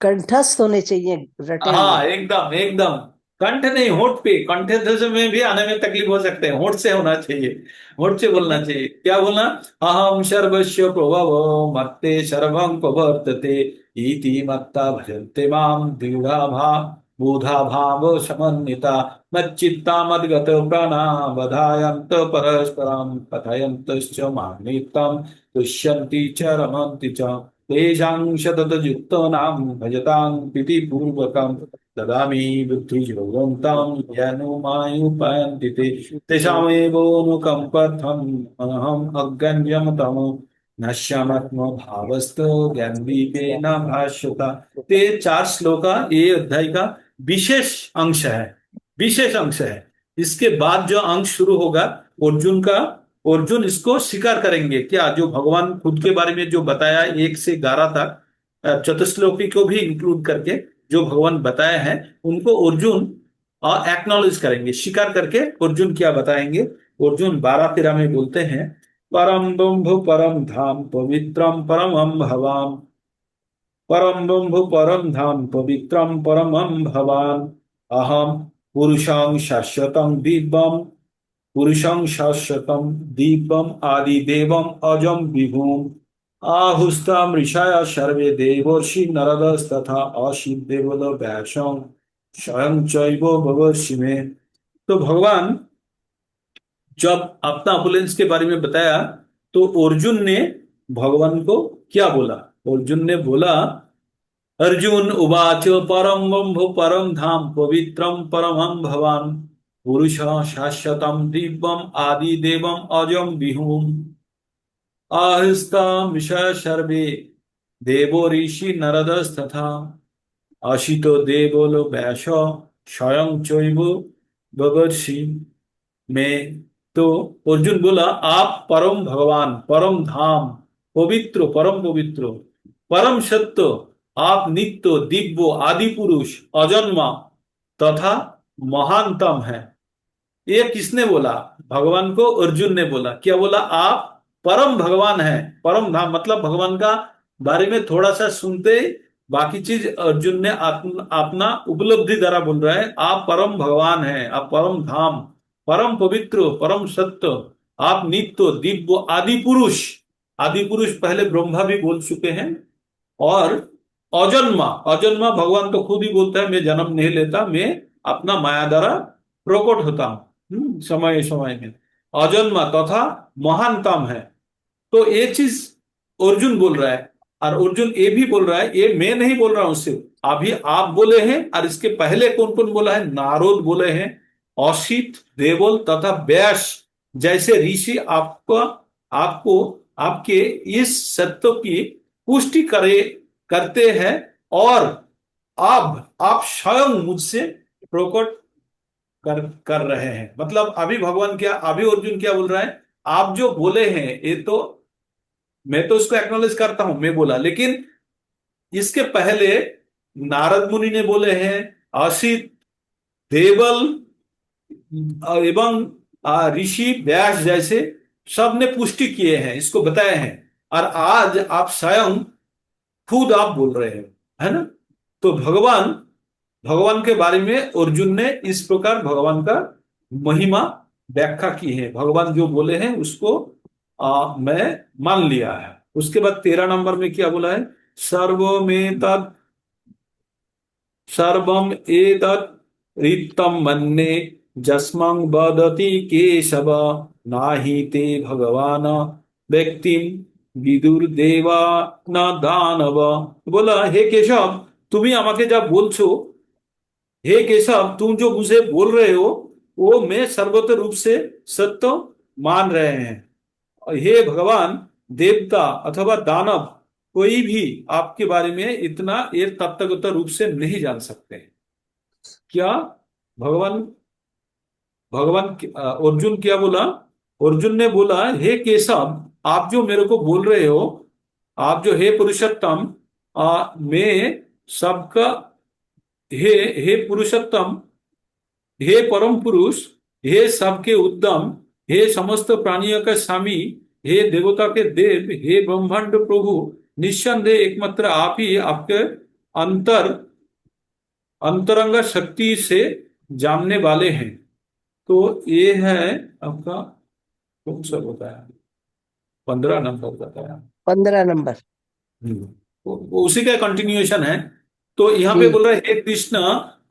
कंठस्थ होने चाहिए, रटे हुए। हाँ एकदम एकदम, कंठ नहीं होठ पे, कंठ में भी आने में तकलीफ हो सकते हैं, होठ से होना चाहिए, होठ से बोलना चाहिए। क्या बोलना, अहम सर्वस्व प्रभव मत्ते सर्वं प्रवर्तते इति मत्ता भजन्ते माम दृढ़ा भाव बुधा भाव समन्विता मच्चित्ता मद्गत प्राणा बधायन्त परस्परं कथयन्तश्च मान्यतां तुष्यन्ति च रमन्ति च तेषां शततयुक्तानां भजतां प्रीतिपूर्वकं ददामि बुद्धियोगन्तं ज्ञानमायुपयन्ति ते तेषामेवोऽनुकम्पर्थम् अहम् अज्ञानम् तमो नश्यात्म भावस्त ज्ञानदीपेन भास्वता। ते चार श्लोका ये अध्याय का विशेष अंश है, विशेष अंश है। इसके बाद जो अंश शुरू होगा अर्जुन का, अर्जुन इसको स्वीकार करेंगे क्या, जो भगवान खुद के बारे में जो बताया 1 से 11 तक, चतुश्लोकी को भी इंक्लूड करके जो भगवान बताया है उनको अर्जुन एक्नॉलेज करेंगे, स्वीकार करके अर्जुन क्या बताएंगे। अर्जुन 12-13 में बोलते हैं, परम ब्रह्म परम धाम पवित्रम परमम भवाम, परम ब्रह्म परम धाम पवित्रम परमम भवान, अहम पुरुषं शाश्वतं दिव्यम पुरुषं शाश्वतं दीपम आदिदेवम अजम विभुम आहुस्ताम ऋषय सर्वे देवर्षि नरदस्तथा अशिव देवल वैशं स्वयं चैव भवर्षि में। तो भगवान जब अपना अपुलेंस के बारे में बताया तो अर्जुन ने भगवान को क्या बोला, अर्जुन ने बोला, अर्जुन उवाच परम ब्रह्म परम धाम पवित्रम परमं भवान पुरुष शाश्वतम दिव्यम आदि देवम अजम विभुम आहिस्ता विषय सर्वे देवो ऋषि नरदस्तथा अशितो देवो वैश स्वयं चैव भवर्षि में। तो अर्जुन बोला, आप परम भगवान, परम धाम, पवित्र, परम पवित्र, परम सत्य, आप नित्य दिव्य आदि पुरुष अजन्मा तथा महानतम है। ये किसने बोला, भगवान को अर्जुन ने बोला। क्या बोला, आप परम भगवान है, परम धाम मतलब भगवान का बारे में थोड़ा सा सुनते बाकी चीज अर्जुन ने अपना उपलब्धि द्वारा बोल रहा है। आप परम भगवान है, आप परम धाम, परम पवित्र, परम सत्य, आप नित्य दिव्य आदि पुरुष, आदि पुरुष पहले ब्रह्मा भी बोल चुके हैं, और अजन्मा, अजन्मा भगवान तो खुद ही बोलता है, मैं जन्म नहीं लेता, मैं अपना माया द्वारा प्रकट होता हूं समय समय में, अजन्मा तथा महानतम है। तो ये चीज अर्जुन बोल रहा है, और अर्जुन ये भी बोल रहा है, ये मैं नहीं बोल रहा हूं सिर्फ, अभी आप बोले हैं, और इसके पहले कौन कौन बोला है, नारद बोले हैं, औशित देवल तथा व्यास जैसे ऋषि आपको आपको आपके इस सत्य की पुष्टि करते हैं, और अब आप स्वयं मुझसे प्रकट कर रहे हैं। मतलब अभी अर्जुन क्या बोल रहा है, आप जो बोले हैं ये तो मैं तो उसको एक्नॉलेज करता हूं, मैं बोला, लेकिन इसके पहले नारद मुनि ने बोले हैं, असित, देवल एवं ऋषि व्यास जैसे सब ने पुष्टि किए हैं, इसको बताए हैं, और आज आप स्वयं खुद आप बोल रहे हैं, है ना। तो भगवान भगवान के बारे में अर्जुन ने इस प्रकार भगवान का महिमा व्याख्या की है। भगवान जो बोले हैं उसको मैं मान लिया है। उसके बाद 13 नंबर में क्या बोला है, सर्वमेतत् सर्वम एतत् रिक्तम मन्ये जस्मं वदति केशव नाहि ते भगवान व्यक्तिम विदुर्देवा न दानव। बोला, हे केशव, তুমি আমাকে যা বলছো, हे केशव, तुम जो मुझे बोल रहे हो वो मैं सर्वत्र रूप से सत्य मान रहे हैं। और हे भगवान, देवता अथवा दानव कोई भी आपके बारे में इतना ये तत्वगत रूप से नहीं जान सकते हैं। क्या भगवान भगवान अर्जुन क्या बोला, अर्जुन ने बोला, हे केशव, आप जो मेरे को बोल रहे हो, आप जो हे पुरुषोत्तम, मैं सबका हे हे पुरुषोत्तम, हे परम पुरुष, हे सबके उद्यम, हे समस्त प्राणियों का स्वामी, हे देवता के देव, हे ब्रह्मांड प्रभु, निस्संदेह एकमात्र आप ही आपके अंतर अंतरंग शक्ति से जानने वाले हैं। तो ये है आपका कौन सा बताया, 15 नंबर बताया। 15 नंबर। वो उसी का कंटिन्यूएशन है। तो यहाँ पे ठीक। बोल रहा है, हे कृष्ण,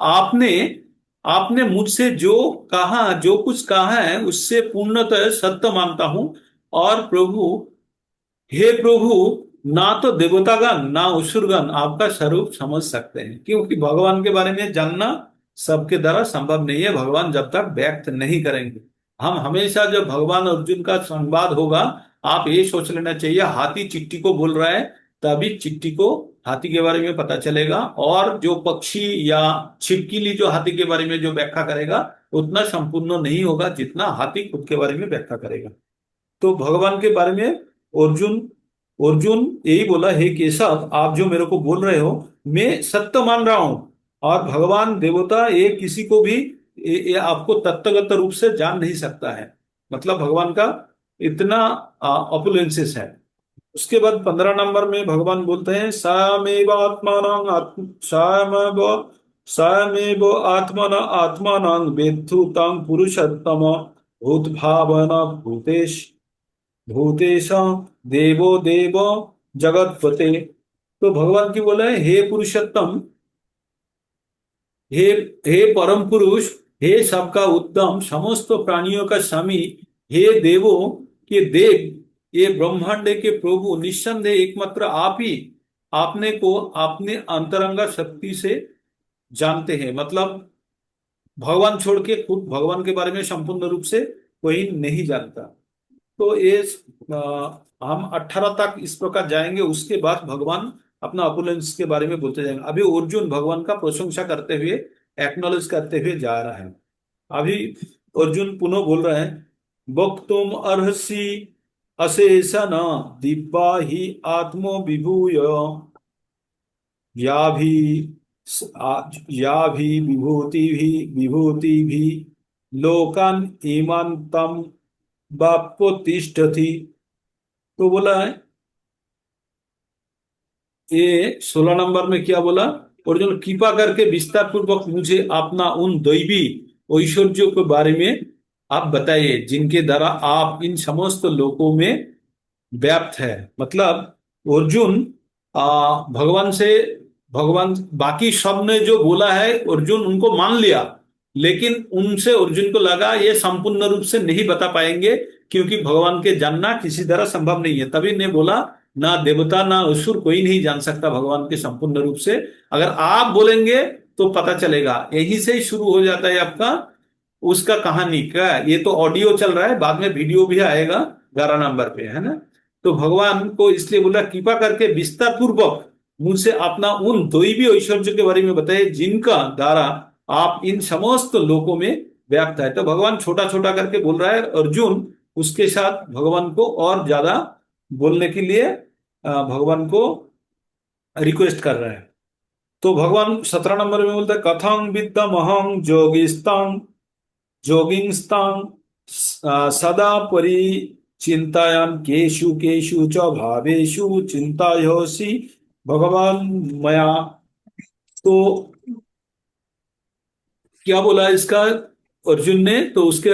आपने आपने मुझसे जो कहा, जो कुछ कहा है उससे पूर्णतः सत्य मानता हूं। और प्रभु, हे प्रभु, ना तो देवतागण ना असुरगण आपका स्वरूप समझ सकते हैं, क्योंकि भगवान के बारे में जानना सबके द्वारा संभव नहीं है, भगवान जब तक व्यक्त नहीं करेंगे। हम हमेशा जब भगवान अर्जुन का संवाद होगा, आप ये सोच लेना चाहिए, हाथी चिट्टी को बोल रहा है, तभी चिट्टी को हाथी के बारे में पता चलेगा। और जो पक्षी या छिपकली जो हाथी के बारे में जो व्याख्या करेगा उतना संपूर्ण नहीं होगा जितना हाथी खुद के बारे में व्याख्या करेगा। तो भगवान के बारे में अर्जुन अर्जुन यही बोला, हे केशव, आप जो मेरे को बोल रहे हो मैं सत्य मान रहा हूं। और भगवान देवता ये किसी को भी ये आपको तत्वगत रूप से जान नहीं सकता है। मतलब भगवान का इतना ऑपुलेंसेस है। उसके बाद 15 नंबर में भगवान बोलते हैं, सामेव आत्मानं सामेव आत्मन आत्मानं वेत्थु तं पुरुषोत्तम भूतभावन भूतेश भूतेश देवो देव जगतपते। तो भगवान की बोला है, हे पुरुषोत्तम, हे हे परम पुरुष, हे सबका उत्तम, समस्त प्राणियों का स्वामी, हे देवों के देव, ये ब्रह्मांड के प्रभु, निस्संदेह एकमात्र आप ही आपने को अपने अंतरंगा शक्ति से जानते हैं। मतलब भगवान छोड़ के खुद भगवान के बारे में संपूर्ण रूप से कोई नहीं जानता। तो ये हम 18 तक इस प्रकार जाएंगे, उसके बाद भगवान अपना अपुलेंस के बारे में बोलते जाएंगे। अभी अर्जुन भगवान का प्रशंसा करते हुए, एक्नॉलेज करते हुए जा रहा है। अभी अर्जुन पुनः बोल रहे हैं, वक्तुम अर्हसि अशेषन दिव्या ही आत्मो विभूय या भी विभूति भी लोकान ईमान तम बापोतिष्ठति। तो बोला है, ये 16 नंबर में क्या बोला, अर्जुन कृपा करके विस्तार पूर्वक मुझे अपना उन दैवी ऐश्वर्यों के बारे में आप बताइए जिनके द्वारा आप इन समस्त लोकों में व्याप्त है। मतलब अर्जुन भगवान से, भगवान बाकी सब ने जो बोला है अर्जुन उनको मान लिया, लेकिन उनसे अर्जुन को लगा ये संपूर्ण रूप से नहीं बता पाएंगे, क्योंकि भगवान के जानना किसी तरह संभव नहीं है। तभी ने बोला, ना देवता ना असुर कोई नहीं जान सकता भगवान के संपूर्ण रूप से, अगर आप बोलेंगे तो पता चलेगा। यहीं से ही शुरू हो जाता है आपका उसका कहानी का। ये तो ऑडियो चल रहा है, बाद में वीडियो भी आएगा 11 नंबर पे, है ना। तो भगवान को इसलिए बोला, कृपा करके विस्तार पूर्वक मुझसे अपना उन दैवी ऐश्वर्य के बारे में बताइए जिनका द्वारा आप इन समस्त लोकों में व्याप्त है। तो भगवान छोटा छोटा करके बोल रहा है, अर्जुन उसके साथ भगवान को और ज्यादा बोलने के लिए भगवान को रिक्वेस्ट कर रहा है। तो भगवान 17 नंबर में बोलता है, कथं विद्यम अहं जोगिस्तां जोगिंस्तां सदा परिचिंतायाम केषु केषु च भावेषु चिंतायोऽसि भगवान मया। तो क्या बोला इसका अर्जुन ने? तो उसके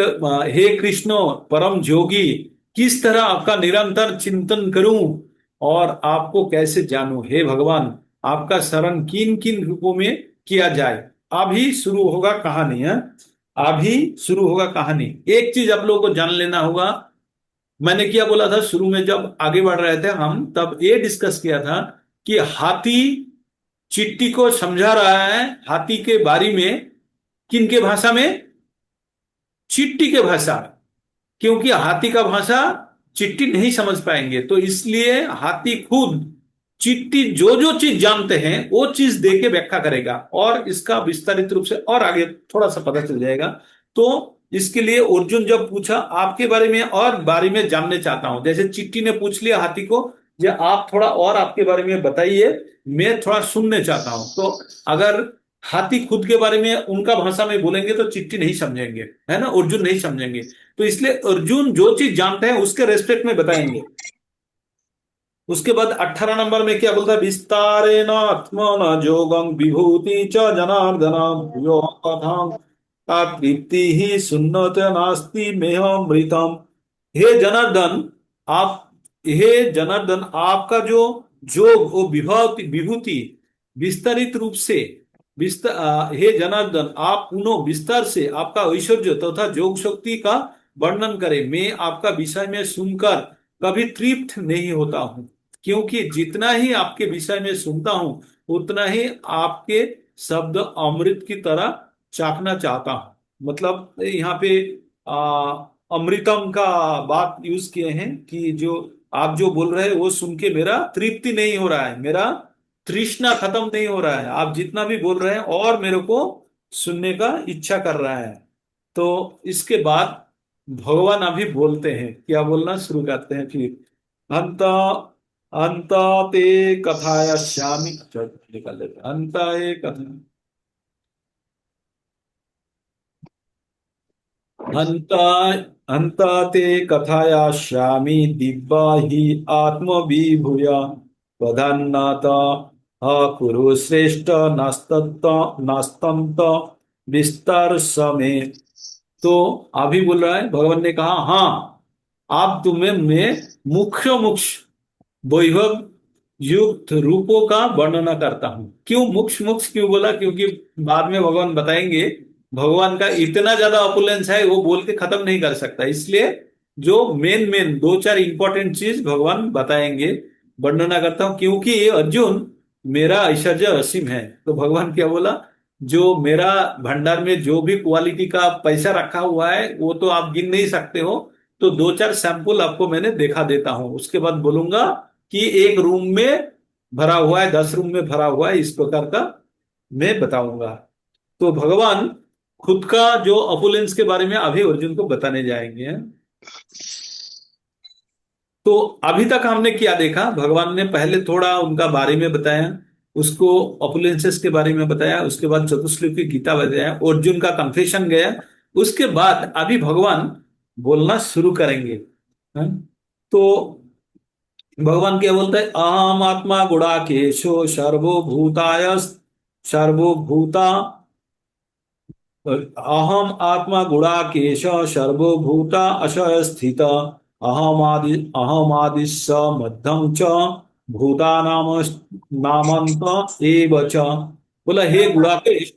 हे कृष्ण परम जोगी, किस तरह आपका निरंतर चिंतन करूं और आपको कैसे जानूं? हे भगवान, आपका शरण किन किन रूपों में किया जाए? अभी शुरू होगा कहानी है, अभी शुरू होगा कहानी। एक चीज आप लोगों को जान लेना होगा, मैंने क्या बोला था शुरू में जब आगे बढ़ रहे थे हम, तब ये डिस्कस किया था कि हाथी चिट्टी को समझा रहा है हाथी के बारे में, किनके भाषा में? चिट्टी के भाषा। क्योंकि हाथी का भाषा चिट्टी नहीं समझ पाएंगे, तो इसलिए हाथी खुद चिट्टी जो जो चीज जानते हैं वो चीज दे के व्याख्या करेगा, और इसका विस्तारित रूप से और आगे थोड़ा सा पता चल जाएगा। तो इसके लिए अर्जुन जब पूछा आपके बारे में और बारे में जानने चाहता हूं, जैसे चिट्टी ने पूछ लिया हाथी को, जो आप थोड़ा और आपके बारे में बताइए, मैं थोड़ा सुनने चाहता हूं। तो अगर हाथी खुद के बारे में उनका भाषा में बोलेंगे तो चिट्टी नहीं समझेंगे, है ना, अर्जुन नहीं समझेंगे। तो इसलिए अर्जुन जो चीज जानते हैं उसके रेस्पेक्ट में बताएंगे। उसके बाद 18 नंबर में क्या बोलता है, विस्तारेण आत्मन जोगं विभूति च जनार्दन भूयो कथं का तृप्ति ही सुन्नत नास्ति मेहमृतम। हे जनार्दन, आप, हे जनार्दन, आपका जो जोग वो विभूति विभूति विस्तारित रूप से हे जनार्दन, आप पुनः विस्तार से आपका ऐश्वर्य तथा जोग शक्ति का वर्णन करें, मैं आपका विषय में सुनकर कभी तृप्त नहीं होता हूं, क्योंकि जितना ही आपके विषय में सुनता हूं उतना ही आपके शब्द अमृत की तरह चाखना चाहता हूं। मतलब यहाँ पे अमृतम का बात यूज किए हैं कि जो आप जो बोल रहे हैं वो सुन के मेरा तृप्ति नहीं हो रहा है, मेरा तृष्णा खत्म नहीं हो रहा है, आप जितना भी बोल रहे हैं और मेरे को सुनने का इच्छा कर रहा है। तो इसके बाद भगवान अभी बोलते हैं, क्या बोलना शुरू करते हैं फिर, अंत अंत ते कथायास्यामि, अच्छा निकाल लेते हैं। अंत ए कथा अंत अंत ते कथायास्यामि दिव्या हि आत्मविभूय प्रधान्नात कुरु श्रेष्ठ नास्तंत विस्तार समेत। तो अभी बोल रहा है, भगवान ने कहा हाँ, आप तुम्हें मैं मुख्य मुख्य वैभव युक्त रूपों का वर्णना करता हूं। क्यों मुख्य मुख्य क्यों बोला? क्योंकि बाद में भगवान बताएंगे भगवान का इतना ज्यादा ऑपुलेंस है वो बोल के खत्म नहीं कर सकता, इसलिए जो मेन मेन दो चार इंपॉर्टेंट चीज भगवान बताएंगे, वर्णना करता हूं। क्योंकि अर्जुन मेरा ऐश्वर्य असीम है, तो भगवान क्या बोला, जो मेरा भंडार में जो भी क्वालिटी का पैसा रखा हुआ है वो तो आप गिन नहीं सकते हो, तो दो चार सैंपल आपको मैंने देखा देता हूं, उसके बाद बोलूंगा कि एक रूम में भरा हुआ है, 10 रूम में भरा हुआ है, इस प्रकार का मैं बताऊंगा। तो भगवान खुद का जो अपुलेंस के बारे में अभी अर्जुन को बताने जाएंगे। तो अभी तक हमने क्या देखा, भगवान ने पहले थोड़ा उनका बारे में बताया, उसको अपुलेंसेस के बारे में बताया, उसके बाद चतुश्लोक की गीता बताया, अर्जुन का कन्फेशन गया, उसके बाद अभी भगवान बोलना शुरू करेंगे। तो भगवान क्या बोलते हैं, अहम आत्मा गुड़ाकेशो सर्वभूताय सर्वभूता अहम आत्मा गुड़ाकेश सर्वभूता अशय स्थित अहमादिश मध्यम च भूतानाम नामंत एव च। बोला हे गुड़ाकेश,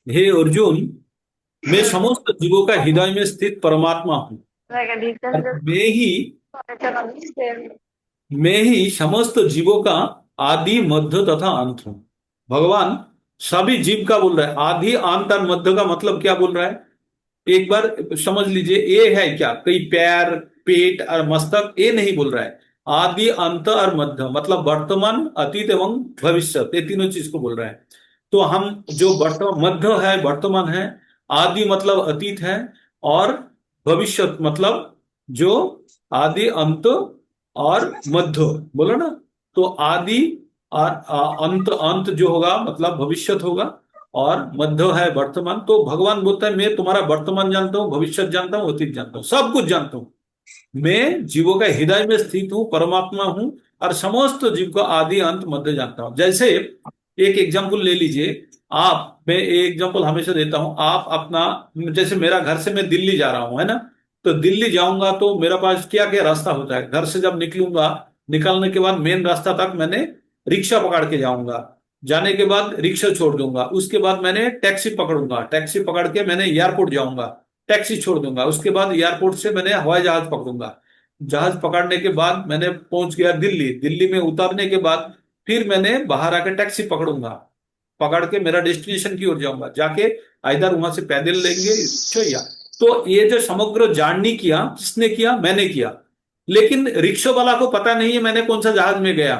हे अर्जुन, मैं समस्त जीवों का हृदय में स्थित परमात्मा हूं, और मैं ही समस्त जीवों का आदि मध्य तथा अंत हूं। भगवान सभी जीव का बोल रहा है, आदि अंत और मध्य का मतलब क्या बोल रहा है, एक बार समझ लीजिए। ये है क्या, कई पैर पेट और मस्तक, ये नहीं बोल रहा है। आदि, अंत और मध्य, मतलब वर्तमान, अतीत एवं भविष्य, ये तीनों चीज को बोल रहे हैं। तो हम जो वर्तमान, मध्य है वर्तमान है, आदि मतलब अतीत है, और भविष्य मतलब जो आदि, अंत और मध्य, बोलो ना। तो आदि और अंत, अंत जो होगा मतलब भविष्य होगा, और मध्य है वर्तमान। तो भगवान बोलता है मैं तुम्हारा वर्तमान जानता हूँ, भविष्य जानता हूँ, अतीत जानता हूँ, सब कुछ जानता हूँ। मैं जीवों का हृदय में स्थित हूँ, परमात्मा हूँ, और समस्त जीव का आदि अंत मध्य जानता हूँ। जैसे एक एग्जाम्पल ले लीजिए आप, मैं एक एग्जाम्पल हमेशा देता हूँ। आप अपना, जैसे मेरा घर से मैं दिल्ली जा रहा हूँ, है ना। तो दिल्ली जाऊंगा तो मेरा पास क्या क्या रास्ता होता है। घर से जब निकलूंगा, निकलने के बाद मेन रास्ता तक मैंने रिक्शा पकड़ के जाऊंगा। जाने के बाद रिक्शा छोड़ दूंगा, उसके बाद मैंने टैक्सी पकड़ूंगा, टैक्सी पकड़ के मैंने एयरपोर्ट जाऊंगा, टैक्सी छोड़ दूंगा, उसके बाद एयरपोर्ट से मैंने हवाई जहाज पकड़ूंगा। जहाज पकड़ने के बाद मैंने पहुंच गया दिल्ली, दिल्ली में उतरने के बाद फिर मैंने बाहर आके टैक्सी पकड़ूंगा, पकड़ के मेरा डेस्टिनेशन की ओर जाऊंगा, जाके इधर वहां से पैदल लेंगे या। तो ये जो समग्र जर्नी किया, किसने किया? मैंने किया। लेकिन रिक्शा वाला को पता नहीं है मैंने कौन सा जहाज में गया,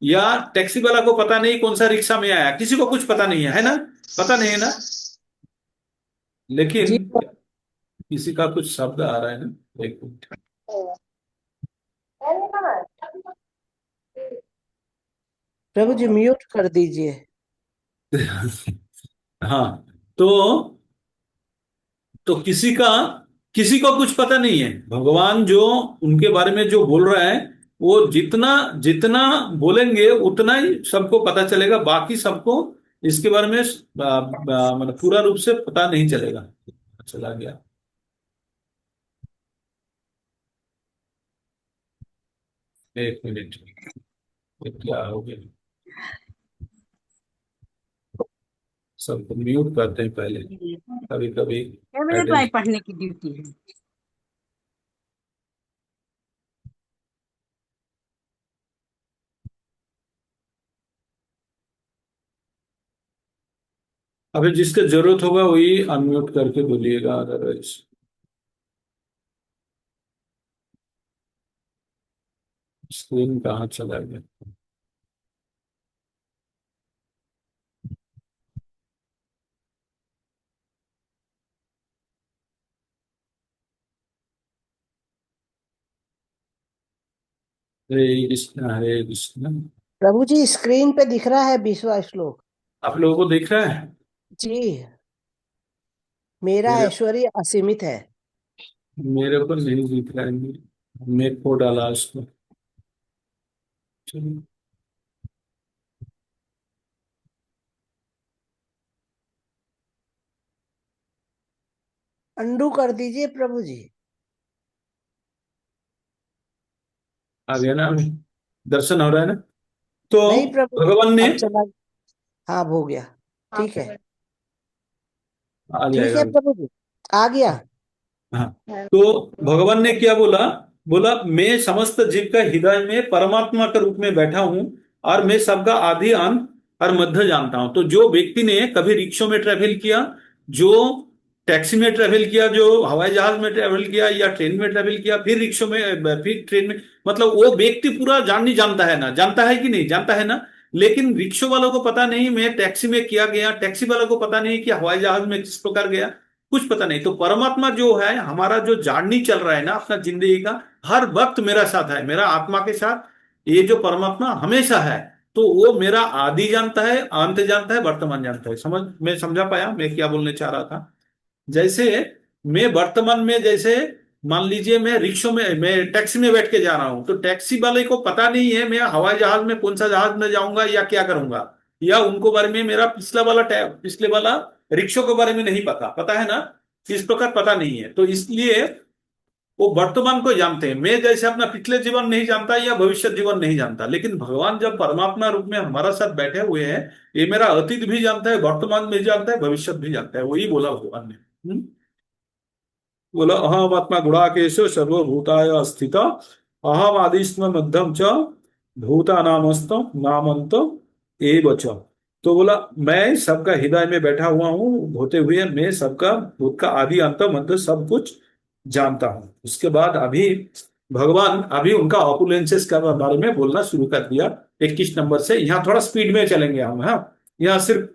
या टैक्सी वाला को पता नहीं कौन सा रिक्शा में आया, किसी को कुछ पता नहीं है ना, पता नहीं है ना। लेकिन जी किसी का कुछ शब्द आ रहा है ना, एक मिनट। प्रभु जी म्यूट कर दीजिए। हाँ, तो किसी को कुछ पता नहीं है। भगवान जो उनके बारे में जो बोल रहा है, वो जितना जितना बोलेंगे उतना ही सबको पता चलेगा, बाकी सबको इसके बारे में मतलब पूरा रूप से पता नहीं चलेगा। चला गया। एक मिनट, ये क्या हो गया? सबको म्यूट करते हैं पहले, कभी कभी। मेरे तो आई पढ़ने की ड्यूटी है। अभी जिसका जरूरत होगा वही अनम्यूट करके बोलिएगा, अदरवाइज। स्क्रीन कहाँ चला गया? हरे कृष्ण, हरे कृष्ण। प्रभु जी स्क्रीन पे दिख रहा है 20वां श्लोक। आप लोगों को दिख रहा है? जी मेरा मेरे ऐश्वर्य असीमित है। मेरे को नहीं दिख रहा है। मैं को डाला उसको। चलिए। अंडू कर दीजिए प्रभु जी। आ गया ना अभी? दर्शन हो रहा है ना? तो नहीं प्रभु जी भगवान ने, अब चला। हाँ हो गया। ठीक है। आ ठीक जाएगा है अभी। प्रभु जी आ गया। हाँ, तो भगवान ने क्या बोला? बोला मैं समस्त जीव का हृदय में परमात्मा के रूप में बैठा हूं, और मैं सबका आदि अंत और मध्य जानता हूं। तो जो व्यक्ति ने कभी रिक्शा में ट्रेवल किया, जो टैक्सी में ट्रेवल किया, जो हवाई जहाज में ट्रेवल किया, या ट्रेन में ट्रेवल किया, फिर रिक्शा में, फिर ट्रेन में, मतलब वो व्यक्ति पूरा जाननी जानता है ना, जानता है कि नहीं जानता है ना। लेकिन रिक्शा वालों को पता नहीं मैं टैक्सी में किया गया, टैक्सी वालों को पता नहीं कि हवाई जहाज में किस प्रकार गया, कुछ पता नहीं। तो परमात्मा जो है, हमारा जो जर्नी चल रहा है ना अपना जिंदगी का, हर वक्त मेरा साथ है, मेरा आत्मा के साथ। ये जो परमात्मा हमेशा है, तो वो मेरा आदि जानता है, अंत जानता है, वर्तमान जानता है। मैं समझा पाया मैं क्या बोलने चाह रहा था? जैसे मैं वर्तमान में, जैसे मान लीजिए मैं टैक्सी में बैठ के जा रहा हूं, तो टैक्सी वाले को पता नहीं है मैं हवाई जहाज में कौन सा जहाज में जाऊंगा या क्या करूंगा, या उनको बारे में मेरा पिछले वाला रिक्शा के बारे में नहीं पता, पता है ना। इस प्रकार पता नहीं है, तो इसलिए वो वर्तमान को जानते हैं। मैं जैसे अपना पिछले जीवन नहीं जानता या भविष्य जीवन नहीं जानता, लेकिन भगवान जब परमात्मा रूप में हमारा साथ बैठे हुए हैं, ये मेरा अतीत भी जानता है, वर्तमान भी जानता है, भविष्य भी जानता है। वही बोला भगवान ने। बोला अहम आत्मा गुणाकेश सर्वभूताय स्थित, अहम आदिस्म मध्यम च भूता नामस्त नामंत एव च। तो बोला मैं सबका हृदय में बैठा हुआ हूँ, होते हुए मैं सबका भूत का आदि अंत मध्य सब कुछ जानता हूँ। उसके बाद अभी भगवान अभी उनका ऑपुलेंसेस के बारे में बोलना शुरू कर दिया 21 नंबर से। यहाँ थोड़ा स्पीड में चलेंगे हम, हाँ, यहाँ सिर्फ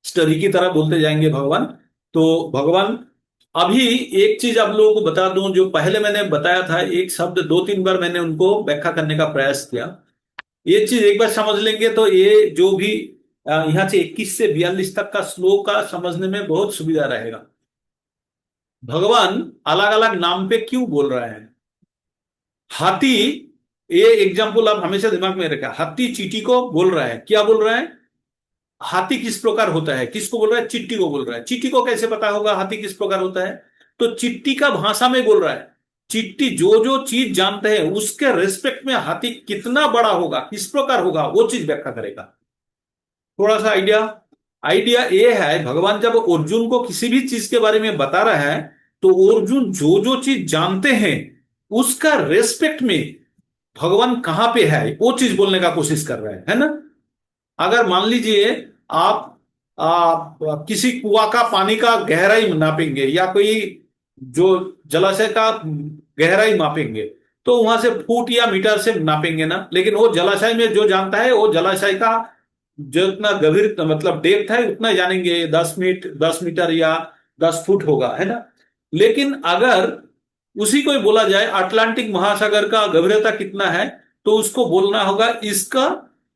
स्टोरी की तरह बोलते जाएंगे भगवान। तो भगवान अभी एक चीज आप लोगों को बता दूं, जो पहले मैंने बताया था, एक शब्द 2-3 बार मैंने उनको व्याख्या करने का प्रयास किया। ये चीज एक बार समझ लेंगे तो ये जो भी यहाँ से 21 से 42 तक का श्लोक का समझने में बहुत सुविधा रहेगा। भगवान अलग अलग नाम पे क्यों बोल रहे हैं। हाथी, ये एग्जाम्पल आप हमेशा दिमाग में रखा, हाथी चींटी को बोल रहा है, क्या बोल रहा है, हाथी किस प्रकार होता है, किसको बोल रहा है, चिट्टी को बोल रहा है। चिट्टी को कैसे पता होगा हाथी किस प्रकार होता है, तो चिट्टी का भाषा में बोल रहा है। चिट्टी जो जो चीज जानते हैं उसके रेस्पेक्ट में हाथी कितना बड़ा होगा, किस प्रकार होगा, वो चीज व्याख्या करेगा। थोड़ा सा आइडिया आइडिया ये है, भगवान जब अर्जुन को किसी भी चीज के बारे में बता रहा है तो अर्जुन जो जो चीज जानते हैं उसका रेस्पेक्ट में भगवान कहां पे है वो चीज बोलने का कोशिश कर रहा है ना। अगर मान लीजिए आप किसी कुआं का पानी का गहराई नापेंगे या कोई जो जलाशय का गहराई मापेंगे, तो वहां से फुट या मीटर से नापेंगे ना, लेकिन वो जलाशय में जो जानता है वो जलाशय का जितना गभीर मतलब डेप्थ है उतना जानेंगे, 10 मीटर या 10 फुट होगा, है ना। लेकिन अगर उसी को ही बोला जाए अटलांटिक महासागर का गभीरता कितना है, तो उसको बोलना होगा इसका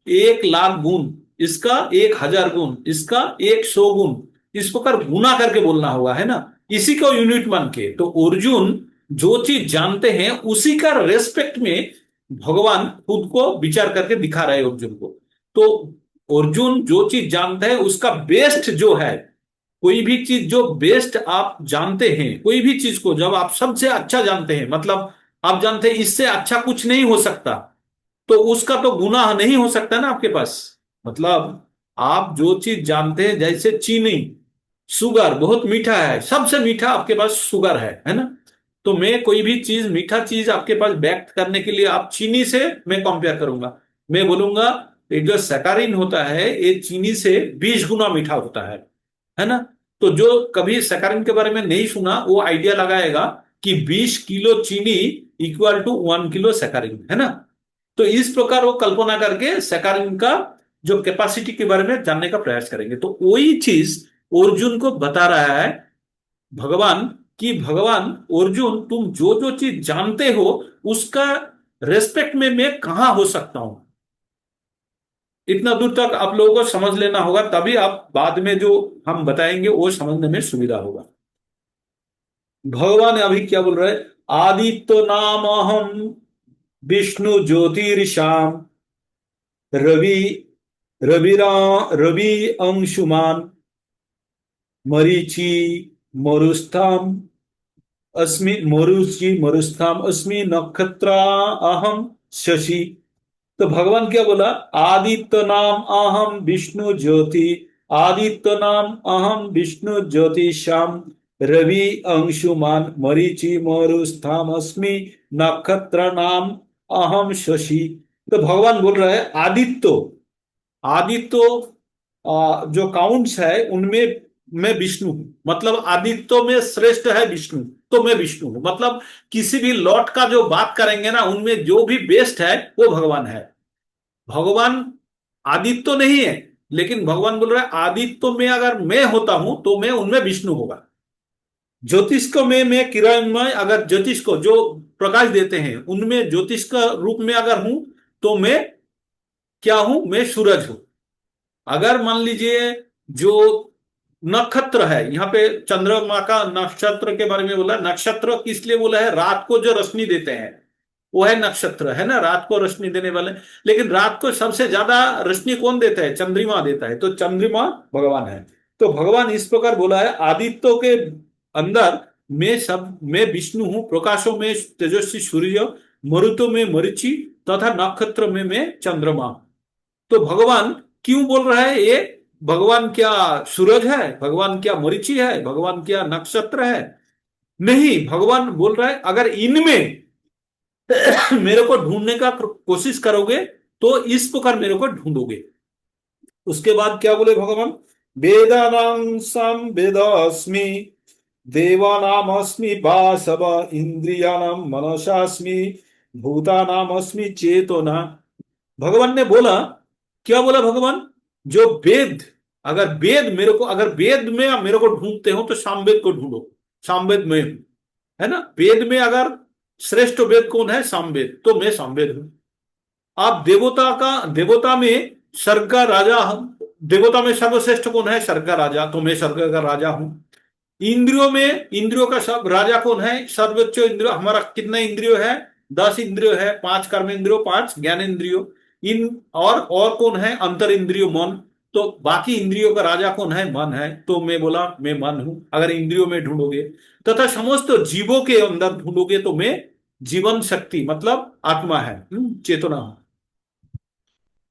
1,00,000 गुण, इसका 1,000 गुण, इसका 100 गुण, इस प्रकार गुना करके बोलना होगा, है ना, इसी को यूनिट मान के। तो अर्जुन जो चीज जानते हैं उसी का रेस्पेक्ट में भगवान खुद को विचार करके दिखा रहे हैं अर्जुन को। तो अर्जुन जो चीज जानते हैं उसका बेस्ट जो है, कोई भी चीज जो बेस्ट आप जानते हैं, कोई भी चीज को जब आप सबसे अच्छा जानते हैं, मतलब आप जानते हैं इससे अच्छा कुछ नहीं हो सकता, तो उसका तो गुनाह नहीं हो सकता ना आपके पास। मतलब आप जो चीज जानते हैं, जैसे चीनी, शुगर बहुत मीठा है, सबसे मीठा आपके पास शुगर है ना। तो मैं कोई भी चीज मीठा चीज आपके पास व्यक्त करने के लिए आप चीनी से मैं कंपेयर करूंगा, मैं बोलूंगा ये जो सैकरिन होता है ये चीनी से 20 गुना मीठा होता है ना। तो जो कभी सैकरिन के बारे में नहीं सुना वो आइडिया लगाएगा कि 20 किलो चीनी इक्वल टू 1 किलो सैकरिन, है ना। तो इस प्रकार वो कल्पना करके सैकरिन का जो कैपेसिटी के बारे में जानने का प्रयास करेंगे। तो वही चीज अर्जुन को बता रहा है भगवान, कि भगवान अर्जुन तुम जो जो चीज जानते हो उसका रेस्पेक्ट में मैं कहां हो सकता हूं। इतना दूर तक आप लोगों को समझ लेना होगा, तभी आप बाद में जो हम बताएंगे वो समझने में सुविधा होगा। भगवान अभी क्या बोल रहे हैं, आदित्य नाम अहम विष्णु ज्योतिर्षाम रवि रविरा रवि अंशुमान मरीचि मरुस्थाम अस्मि मरुचि मरुस्थाम अस्मि नक्षत्र अहम शशि। तो भगवान क्या बोला, आदित्य नाम अहम विष्णु ज्योति, आदित्य नाम अहम विष्णु ज्योति श्याम रवि अंशुमान मरीचि मरुस्थाम अस्मि नक्षत्र नाम अहम शशि। तो भगवान बोल रहा है आदित्य, आदित्य जो काउंट्स है उनमें मैं विष्णु हूं, मतलब आदित्य में श्रेष्ठ है विष्णु, तो मैं विष्णु हूं। मतलब किसी भी लॉट का जो बात करेंगे ना उनमें जो भी बेस्ट है वो भगवान है। भगवान आदित्य नहीं है, लेकिन भगवान बोल रहा है आदित्य में अगर मैं होता हूं तो मैं उनमें विष्णु होगा। ज्योतिष को मैं किरणमय, अगर ज्योतिष को जो प्रकाश देते हैं उनमें ज्योतिष का रूप में अगर हूं तो मैं क्या हूं, मैं सूरज हूं। अगर मान लीजिए जो नक्षत्र है, यहाँ पे चंद्रमा का नक्षत्र के बारे में बोला, नक्षत्र किस लिए बोला है, रात को जो रोशनी देते हैं वो है नक्षत्र, है ना, रात को रोशनी देने वाले। लेकिन रात को सबसे ज्यादा रोशनी कौन देता है, चंद्रमा देता है, तो चंद्रमा भगवान है। तो भगवान इस प्रकार बोला है आदित्यों के अंदर मैं विष्णु हूं, प्रकाशों में तेजस्वी सूर्य, मरुतों में मरीचि तथा नक्षत्र में मैं चंद्रमा। तो भगवान क्यों बोल रहा है ये, भगवान क्या सूरज है, भगवान क्या मरीचि है, भगवान क्या नक्षत्र है, नहीं। भगवान बोल रहा है अगर इनमें मेरे को ढूंढने का कोशिश करोगे तो इस प्रकार मेरे को ढूंढोगे। उसके बाद क्या बोले भगवान, वेदानां वेदास्मि देवानामस्मि वासव इंद्रियाणां मनसास्मि भूतानामस्मि चेतना। भगवान ने बोला, क्या बोला भगवान? जो वेद, अगर वेद में मेरे को ढूंढते हो तो सामवेद को ढूंढो। सामवेद में हूं, है ना। वेद में अगर श्रेष्ठ वेद कौन है? सामवेद। तो मैं सामवेद हूं। आप देवता में स्वर्ग का राजा देवता में सर्वश्रेष्ठ कौन है? स्वर्ग का राजा। तो मैं स्वर्ग का राजा हूं। इंद्रियों का सब राजा कौन है? सर्वोच्च इंद्रिय। हमारा कितना इंद्रियो है? 10 इंद्रियो है। 5 कर्म इंद्रियो, 5 ज्ञान इंद्रियो। इन और कौन है? अंतर इंद्रियो, मन। तो बाकी इंद्रियों का राजा कौन है? मन है। तो मैं बोला मैं मन हूं अगर इंद्रियों में ढूंढोगे। तथा समस्त जीवों के अंदर ढूंढोगे तो मैं जीवन शक्ति मतलब आत्मा है, चेतना हूं।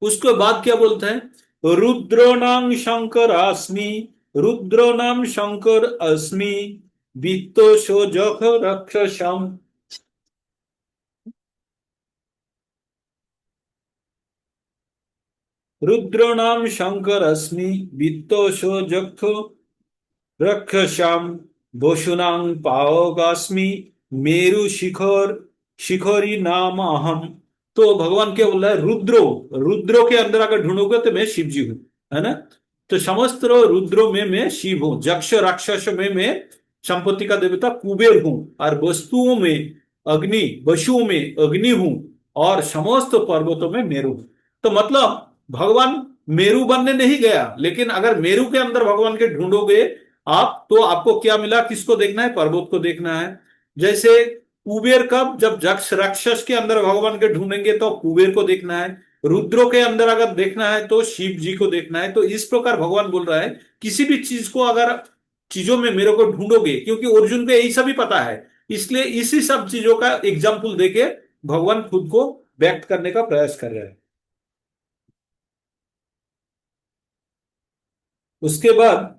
उसके बाद क्या बोलते हैं? रुद्रोनाम शंकर अस्मि, रुद्रोनाम शंकर अस्मि, वित्तोषो जख रक्षसम। रुद्रोनाम शंकर अस्मि, वित्तोषो जख रक्षसम, वसुनां पावकास्मि, मेरु शिखरी नाम अहम। तो भगवान क्या बोल रहा है? रुद्रो के अंदर अगर ढूंढोगे तो मैं शिव जी हूं, है ना। तो समस्त रुद्रों में मैं शिव हूं। जक्ष राक्षस में मैं संपत्ति का देवता कुबेर हूं। और वस्तुओं में अग्नि, वसुओं में अग्नि हूं। और समस्त पर्वतों में मेरु हूं। तो मतलब भगवान मेरु बनने नहीं गया, लेकिन अगर मेरु के अंदर भगवान के ढूंढोगे आप तो आपको क्या मिला? किसको देखना है? पर्वत को देखना है। जैसे कुबेर कब? जब जक्ष राक्षस के अंदर भगवान के ढूंढेंगे तो कुबेर को देखना है। रुद्रों के अंदर अगर देखना है तो शिव जी को देखना है। तो इस प्रकार भगवान बोल रहा है किसी भी चीज को अगर चीजों में मेरे को ढूंढोगे, क्योंकि अर्जुन को यही सभी पता है, इसलिए इसी सब चीजों का एग्जाम्पल देके भगवान खुद को व्यक्त करने का प्रयास कर रहे हैं। उसके बाद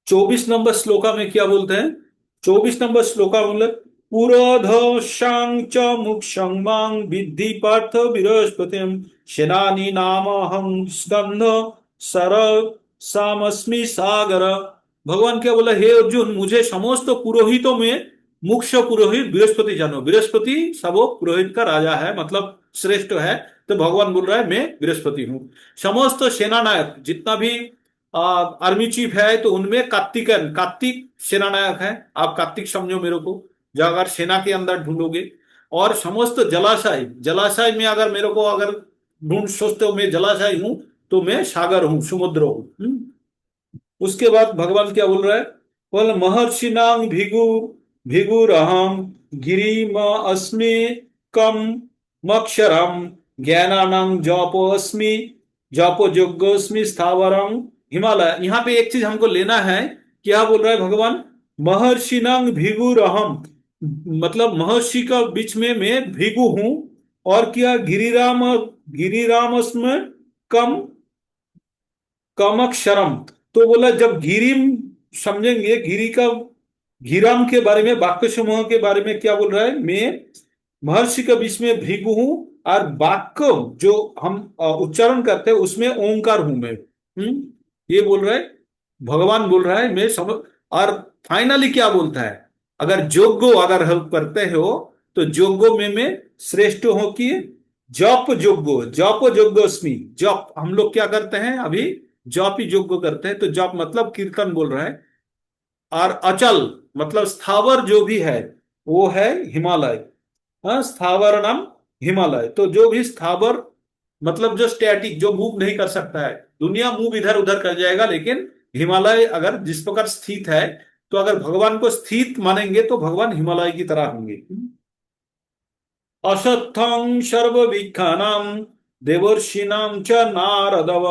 24 नंबर श्लोका में क्या बोलते हैं? 24 नंबर श्लोका मतलब पुरोधशां च मुक्षं मां विद्धि पार्थ बृहस्पतिं सेनानी नामहं स्कंध सर सामस्मि सागर। भगवान क्या बोला? हे अर्जुन, मुझे समस्त पुरोहितों में मुख्य पुरोहित बृहस्पति जानो। बृहस्पति सब पुरोहित का राजा है, मतलब श्रेष्ठ है। तो भगवान बोल रहा है मैं बृहस्पति हूं। समस्त सेना नायक जितना भी आर्मी चीफ है तो उनमें कार्तिक सेना नायक है। आप कार्तिक समझो मेरे को, जो अगर सेना के अंदर ढूंढोगे। और समस्त जलाशय में अगर मेरे को अगर ढूंढ सोचते हो मैं जलाशय हूं तो मैं सागर हूं, समुद्र हूं। उसके बाद भगवान क्या बोल रहा है? बोल महर्षि नाम भिगुरहम गिरिम अस्मि कम मक्षरम ज्ञानानां जपो अस्मि जपो योग्योस्मि स्थावरम हिमालय। यहाँ पे एक चीज हमको लेना है। क्या बोल रहा है भगवान? महर्षि नांग भिगुरहम, मतलब महर्षि का बीच में मैं भृगु हूं। और क्या? गिरिराम में कम कमक्षरम। तो बोला जब गिरिम समझेंगे, गिराम के बारे में, वाक्य समूह के बारे में क्या बोल रहा है? मैं महर्षि के बीच में भृगु हूं। और वाक्य जो हम उच्चारण करते हैं उसमें ओंकार हूं मैं। ये बोल रहा है भगवान, बोल रहा है मैं सब। और फाइनली क्या बोलता है? अगर जोगो अगर हेल्प करते हो तो जोगो में मैं श्रेष्ठ हो कि जप जोग्गोस्मि। जप हम लोग क्या करते हैं अभी? जप ही जोग्गो करते हैं। तो जप मतलब कीर्तन बोल रहा है। और अचल मतलब स्थावर जो भी है वो है हिमालय। हाँ, स्थावर नाम हिमालय। तो जो भी स्थावर मतलब जो स्टैटिक, जो मूव नहीं कर सकता है। दुनिया मूव इधर उधर कर जाएगा, लेकिन हिमालय अगर जिस प्रकार स्थित है, तो अगर भगवान को स्थित मानेंगे तो भगवान हिमालय की तरह होंगे। असत्थं सर्वविख्यानां देवर्षिणां च नारदव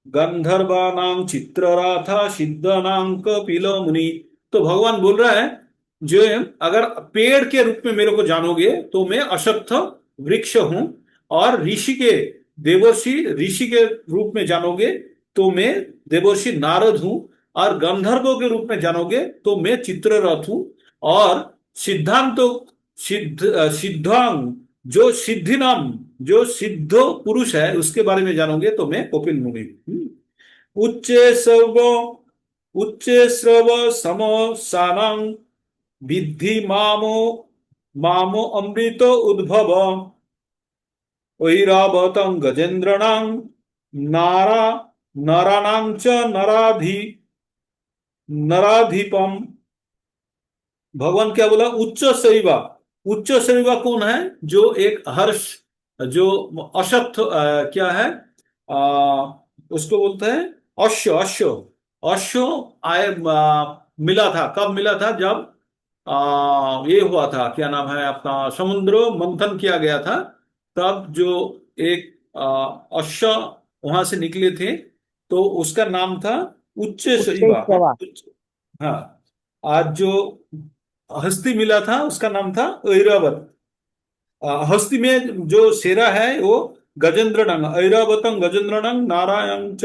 गंधर्वाणां चित्रराथा सिद्धनां कपिल मुनि। तो भगवान बोल रहा है जो अगर पेड़ के रूप में मेरे को जानोगे तो मैं अश्वत्थ वृक्ष हूं। और ऋषि के रूप में जानोगे तो मैं देवर्षि नारद हूं। और गंधर्वों के रूप में जानोगे तो मैं चित्ररथ हूं। और सिद्धांत सिद्धांग जो सिद्ध पुरुष है उसके बारे में जानोगे तो मैं कपिल मुनि हूं। उच्चे सर्व उच्चे श्रव सम सानं विद्धि मामो मामो अमृत उद्भव ऐरावतं गजेन्द्राणां नारा नराणां च नराधिपम। भगवान क्या बोला? उच्च शरीवा। उच्च शरीवा कौन है? जो एक हर्ष, जो अशक्त क्या है, उसको बोलते हैं अश्व। अश्व अश्व आए मिला था। कब मिला था? जब ये हुआ था, क्या नाम है आपका, समुद्र मंथन किया गया था, तब जो एक अश्व वहां से निकले थे, तो उसका नाम था उच्च शरीवा। हाँ, उच्चैश्रवा। हाँ। आज जो हस्ती मिला था उसका नाम था ऐरावत। हस्ती में जो शेरा है वो गजेंद्रनंग, ऐरावतम गजेंद्रनंग नारायण च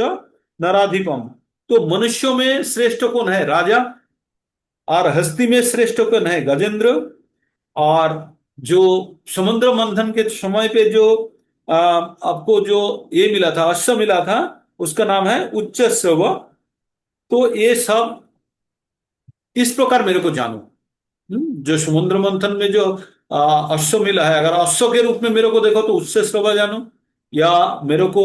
नराधिपम। तो मनुष्यों में श्रेष्ठ कौन है? राजा। और हस्ती में श्रेष्ठ कौन है? गजेंद्र। और जो समुद्र मंथन के समय पे जो आपको जो ये मिला था, अश्व मिला था, उसका नाम है उच्च श्रव। तो ये सब इस प्रकार मेरे को जानो। जो समुद्र मंथन में जो अश्व मिला है, अगर अश्व के रूप में मेरे को देखो तो उससे श्रवा जानो। या मेरे को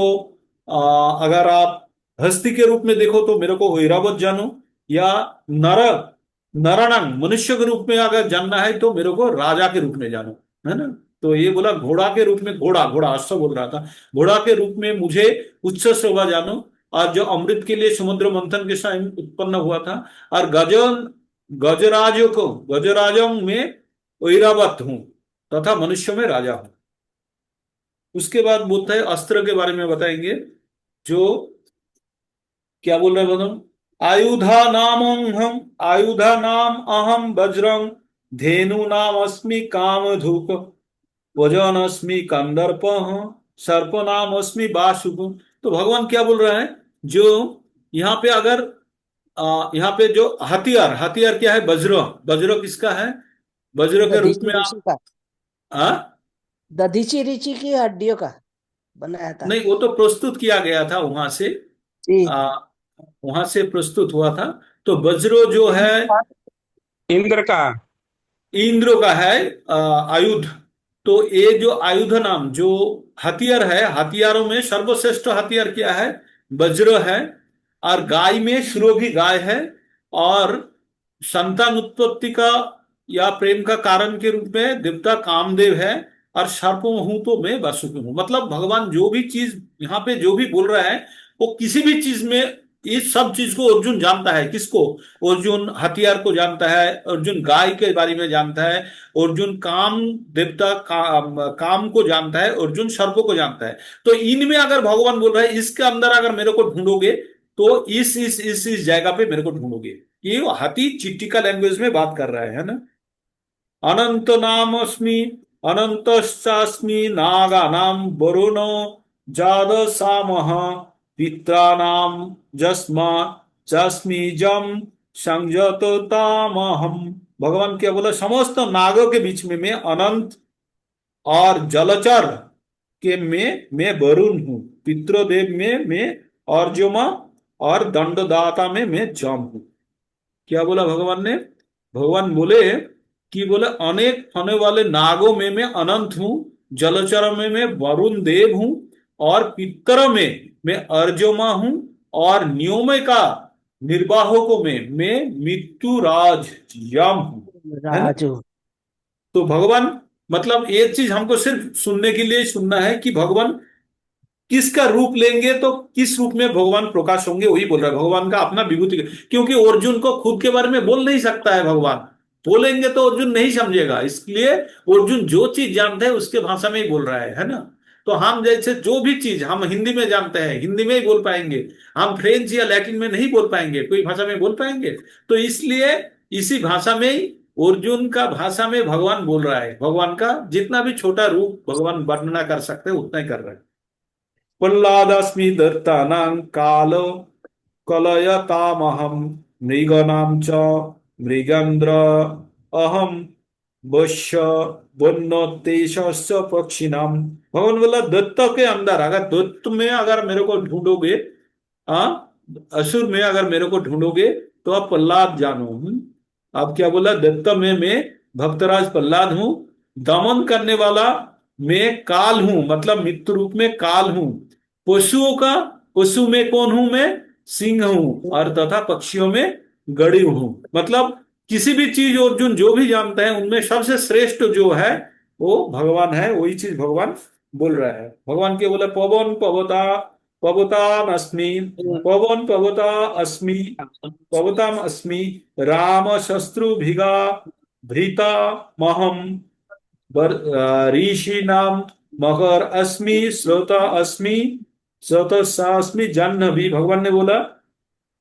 अगर आप हस्ती के रूप में देखो तो मेरे को ऐरावत जानो। या नर नराणांग मनुष्य के रूप में अगर जानना है तो मेरे को राजा के रूप में जानो, है ना। तो ये बोला घोड़ा के रूप में, घोड़ा घोड़ा अश्व बोल रहा था, घोड़ा के रूप में मुझे उच्च श्रवा जानो। और जो अमृत के लिए समुद्र मंथन के समय उत्पन्न हुआ था। और गजराजों में ऐरावत हूं, तथा मनुष्य में राजा हूं। उसके बाद बोलता है अस्त्र के बारे में बताएंगे। जो क्या बोल रहे हैं बताओ? आयुधा नाम अहम वज्रं धेनु नाम अस्मि कामधुक वजन अस्मि कंदर्प सर्प नाम अस्मि वासुक। तो भगवान क्या बोल रहे हैं? जो यहाँ पे अगर यहाँ पे जो हथियार, हथियार क्या है? वज्र। वज्र किसका है? वज्र के रूप दधीची में ऋषि आप का, आ? दधीची ऋषि की हड्डियों का बनाया था। नहीं, वो तो प्रस्तुत किया गया था वहां से, जी। आ, वहां से प्रस्तुत हुआ था। तो वज्रो जो है इंद्र का। इंद्र का है आयुध। तो ये जो आयुध नाम जो हथियार है, हथियारों में सर्वश्रेष्ठ हथियार क्या है? वज्र है। और गाय में सुरोगी गाय है। और संतान उत्पत्ति का या प्रेम का कारण के रूप में देवता कामदेव है। और सर्प हूं तो मैं वासुकी हूं। मतलब भगवान जो भी चीज यहाँ पे जो भी बोल रहा है, वो किसी भी चीज में इस सब चीज को अर्जुन जानता है। किसको? अर्जुन हथियार को जानता है, अर्जुन गाय के बारे में जानता है, अर्जुन काम देवता काम को जानता है, अर्जुन सर्प को जानता है। तो इनमें अगर भगवान बोल रहा है इसके अंदर अगर मेरे को ढूंढोगे तो इस जगह पे मेरे को ढूंढोगे। ये हाथी चिट्ठी का लैंग्वेज में बात कर रहा है ना। अनंत नाम अस्मि अनंतश्चास्मि नागानां वरुणो जादसामः पित्राणां जस्मा जस्मि जम संजततामहम। भगवान क्या बोला? समस्त नागों के बीच में मैं अनंत, और जलचर के में मैं वरुण हूं, पितृदेव में मैं अर्जुमा, और दंडदाता में मैं जम हूं। क्या बोला भगवान ने? भगवान बोले कि बोले अनेक होने वाले नागों में मैं अनंत हूं, जलचर में मैं वरुण देव हूं, और पितर में मैं अर्जुमा हूं, और नियोमय का निर्वाहकों में मैं मृत्यु राज यम हूं, है ना। राजू। तो भगवान, मतलब एक चीज हमको सिर्फ सुनने के लिए सुनना है कि भगवान किसका रूप लेंगे तो किस रूप में भगवान प्रकाश होंगे, वही बोल रहा है। भगवान का अपना विभूति, क्योंकि अर्जुन को खुद के बारे में बोल नहीं सकता है भगवान। बोलेंगे तो अर्जुन नहीं समझेगा, इसलिए अर्जुन जो चीज जानते हैं उसके भाषा में ही बोल रहा है ना। तो हम जैसे जो भी चीज हम हिंदी में जानते हैं हिंदी में ही बोल पाएंगे, हम फ्रेंच या लैटिन में नहीं बोल पाएंगे, कोई भाषा में बोल पाएंगे। तो इसलिए इसी भाषा में ही, अर्जुन का भाषा में भगवान बोल रहा है। भगवान का जितना भी छोटा रूप भगवान वर्णना कर सकते हैं उतना ही कर रहे हैं। प्रह्लादस्मि दत्तानां काल कलयतामहं मृगाणां च मृगेन्द्र अहम वश्य वन्यतेषस्य पक्षिणां। भगवान बोला दत्त के अंदर, अगर दत्त में अगर मेरे को ढूंढोगे, आ असुर में अगर मेरे को ढूंढोगे तो अब प्रहलाद जानो। अब क्या बोला, दत्त में मैं भक्तराज प्रहलाद हूं, दमन करने वाला मैं काल हूं, मतलब मृत्यु रूप में काल हूं। पशुओं का, पशु में कौन हूं मैं, सिंह हूं, और तथा पक्षियों में गरुड़ हूं। मतलब किसी भी चीज अर्जुन जो भी जानते हैं उनमें सबसे श्रेष्ठ जो है वो भगवान है। वही चीज भगवान बोल रहा है। भगवान के बोला पवन पवता पवताम अस्मि, पवन पवता अस्मि, पवताम अस्मि, राम शत्रु भिगा भृता महम, ऋषि नाम मगर अस्मि, श्रोता अस्मि, स्रोतस्यास्मि जाह्नवी। भगवान ने बोला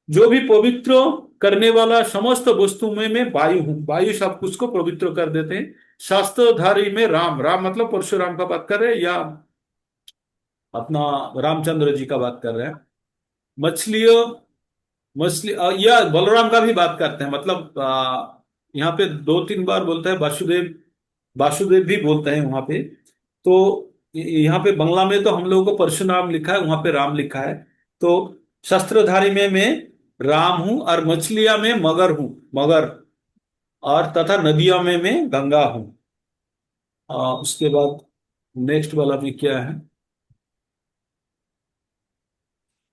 जो भी पवित्र करने वाला समस्त वस्तु में मैं वायु हूं। वायु सब कुछ को पवित्र कर देते हैं। शास्त्रधारी में राम, राम मतलब परशुराम का बात कर रहे हैं या अपना रामचंद्र जी का बात कर रहे हैं। मछलियों, मछली या बलराम का भी बात करते हैं। मतलब यहाँ पे दो तीन बार बोलते हैं वासुदेव, वासुदेव भी बोलते हैं वहां पे। तो यहाँ पे बंगला में तो हम लोगों को परशुराम लिखा है, वहां पे राम लिखा है। तो शस्त्रधारी में मैं राम हूं, और मछलियां में मगर हूं, मगर, और तथा नदियों में मैं गंगा हूं। उसके बाद नेक्स्ट वाला में क्या है।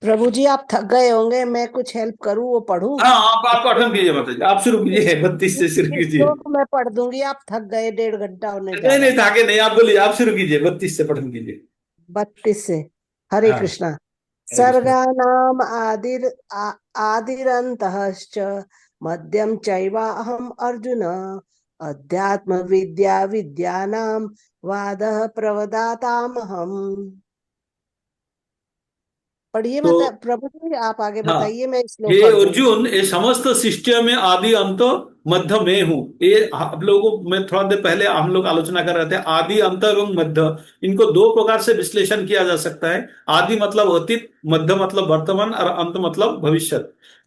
प्रभु जी आप थक गए होंगे, मैं कुछ हेल्प करूं, वो पढूं? हाँ, आप पठन कीजिए, मतलब आप शुरू कीजिए, 32 से शुरू इस कीजिए। श्लोक मैं पढ़ दूंगी, आप थक गए, 1.5 घंटा होने जा नहीं रहा नहीं, है। ताकि नहीं, आप बोलिए, आप शुरू कीजिए, 32 से पठन कीजिए। 32 से। हरे हाँ, कृष्णा। हरे कृष्ण। सर्गानाम आदिरन्तश्च मध्यम चैवाहम अर्जुन, अध्यात्म विद्या विद्यानाम वादः प्रवदातामहम। पढ़िए, तो मतलब प्रभु जी आप आगे हाँ, बताइए, मैं हे श्लोक पढ़ दूंगी। अर्जुन, ये समस्त सृष्टि में आदि अंत मध्य में हूँ। ये आप लोगों को मैं थोड़ा देर पहले हम लोग आलोचना कर रहे थे, आदि अंत एवं मध्य, इनको दो प्रकार से विश्लेषण किया जा सकता है। आदि मतलब अतीत, मध्य मतलब वर्तमान, और अंत मतलब भविष्य।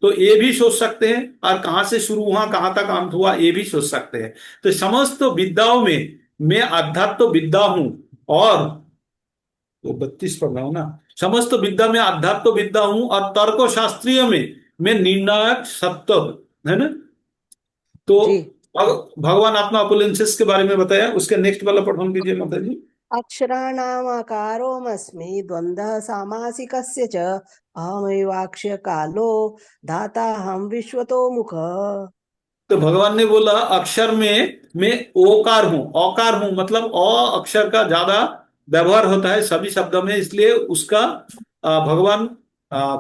तो ये भी सोच सकते हैं, और कहाँ से शुरू हुआ कहाँ तक अंत हुआ ये भी सोच सकते हैं। तो समस्त विद्याओं में मैं अध्यात्म विद्या हूँ, और तो 32 पढ़ रहा हूं ना। समस्त विद्या में अध्यात्म विद्या हूं, और तर्क शास्त्रीय में मैं निर्णायक सत्य, है ना। तो जी। भगवान आत्मा अपोलेंसिस के बारे में बताया। उसके नेक्स्ट वाला पठन कीजिए माता जी। अक्षराणामकारोऽस्मि द्वन्द्वः सामासिकस्य च, अहमैवाक्ष्य कालो धाताहं विश्वतो मुखः। तो भगवान ने बोला अक्षर में मैं ओकार हूं, औकार हूं, मतलब अ अक्षर का ज्यादा व्यवहार होता है सभी शब्दों में, इसलिए उसका भगवान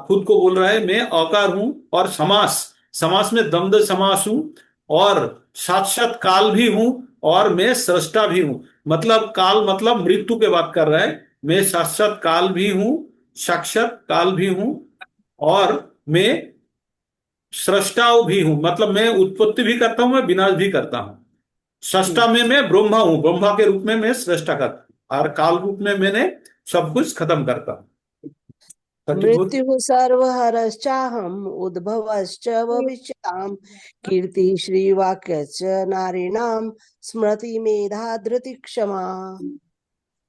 खुद को बोल रहा है मैं औकार हूं। और समास, समास में द्वंद्व समास हूं, और साक्षात काल भी हूं, और मैं सृष्टा भी हूं। मतलब काल मतलब मृत्यु के बात कर रहा है। मैं साक्षात काल भी हूं, साक्षात काल भी हूं, और मैं सृष्टाओ भी हूं, मतलब मैं उत्पत्ति भी करता हूं, मैं विनाश भी करता हूं। सृष्टा में मैं ब्रह्मा हूं, ब्रह्मा के रूप में मैं सृष्टा करता हूं, और काल रूप में मैंने सब कुछ खत्म करता हूं। 34। मृत्युः सर्वहरश्चाहम् उद्भवश्च भविष्यताम्, कीर्ति श्रीवाक्यश्च नारीणां स्मृति मेधा धृति क्षमा।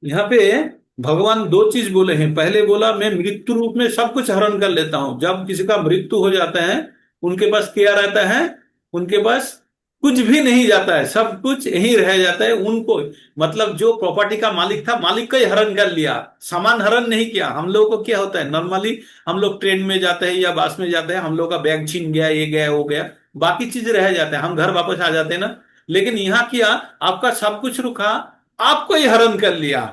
यहाँ पे भगवान दो चीज बोले हैं। पहले बोला मैं मृत्यु रूप में सब कुछ हरण कर लेता हूं। जब किसी का मृत्यु हो जाता है उनके पास क्या रहता है, उनके पास कुछ भी नहीं जाता है, सब कुछ यही रह जाता है उनको। मतलब जो प्रॉपर्टी का मालिक था, मालिक का ही हरण कर लिया, सामान हरण नहीं किया। हम लोगों को क्या होता है, नॉर्मली हम लोग ट्रेन में जाते हैं या बस में जाते हैं, हम लोग का बैग छीन गया, ये गया वो गया, बाकी चीज रह जाते हैं, हम घर वापस आ जाते हैं ना। लेकिन यहाँ किया, आपका सब कुछ रुका, आपको ही हरण कर लिया।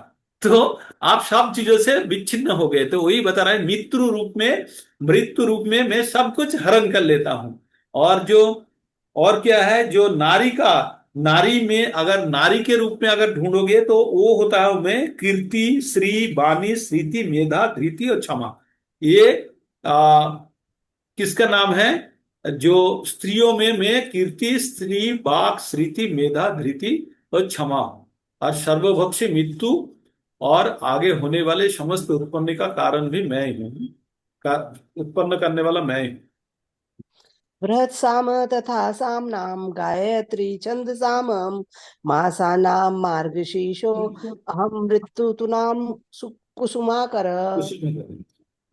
तो आप सब चीजों से विच्छिन्न हो गए। तो वही बता रहा है मृत्यु रूप में, मृत्यु रूप में मैं सब कुछ हरण कर लेता हूं। और जो, और क्या है, जो नारी का, नारी में अगर नारी के रूप में अगर ढूंढोगे तो वो होता है मैं कीर्ति श्री वाणी स्मृति मेधा धृति और क्षमा। ये आ, किसका नाम है, जो स्त्रियों में मैं कीर्ति श्री वाक स्मृति मेधा धृति और क्षमा हूं, और सर्वभक्षी मृत्यु, और आगे होने वाले समस्त उत्पन्न का कारण भी मैं ही हूं, का उत्पन्न करने वाला मैं ही हूं। बृहत् साम तथा साम्नां गायत्री छन्दसामं, मासानां मार्गशीर्षो अहं मृत्युतुनां कुसुमाकर। उसी में करें।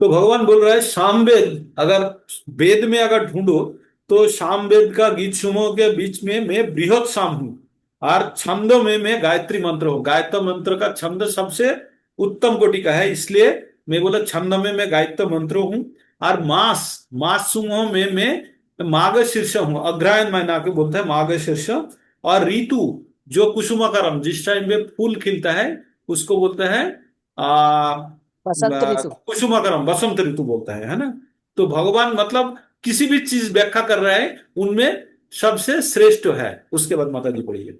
तो भगवान बोल रहा है सामवेद, अगर वेद में अगर ढूंढो तो सामवेद का गीत समूह के बीच में मैं बृहत साम हूँ। और छंदों में मैं गायत्री मंत्र हूँ। गायत्री मंत्र का छंद सबसे उत्तम कोटि का है, इसलिए मैं बोला छंद में मैं गायत्री मंत्र हूँ। और मास मास समूह में मैं माघ शीर्ष हूँ। अग्रहायण महीना के बोलते हैं माघ शीर्ष। और ऋतु जो कुसुमकरम जिस टाइम पे फूल खिलता है उसको बोलते हैं बसंत ऋतु। कुसुमकरम, बसंत ऋतु बोलता है ना। तो भगवान मतलब किसी भी चीज व्याख्या कर रहा है उनमें सबसे श्रेष्ठ है। उसके बाद माता जी पढ़िए।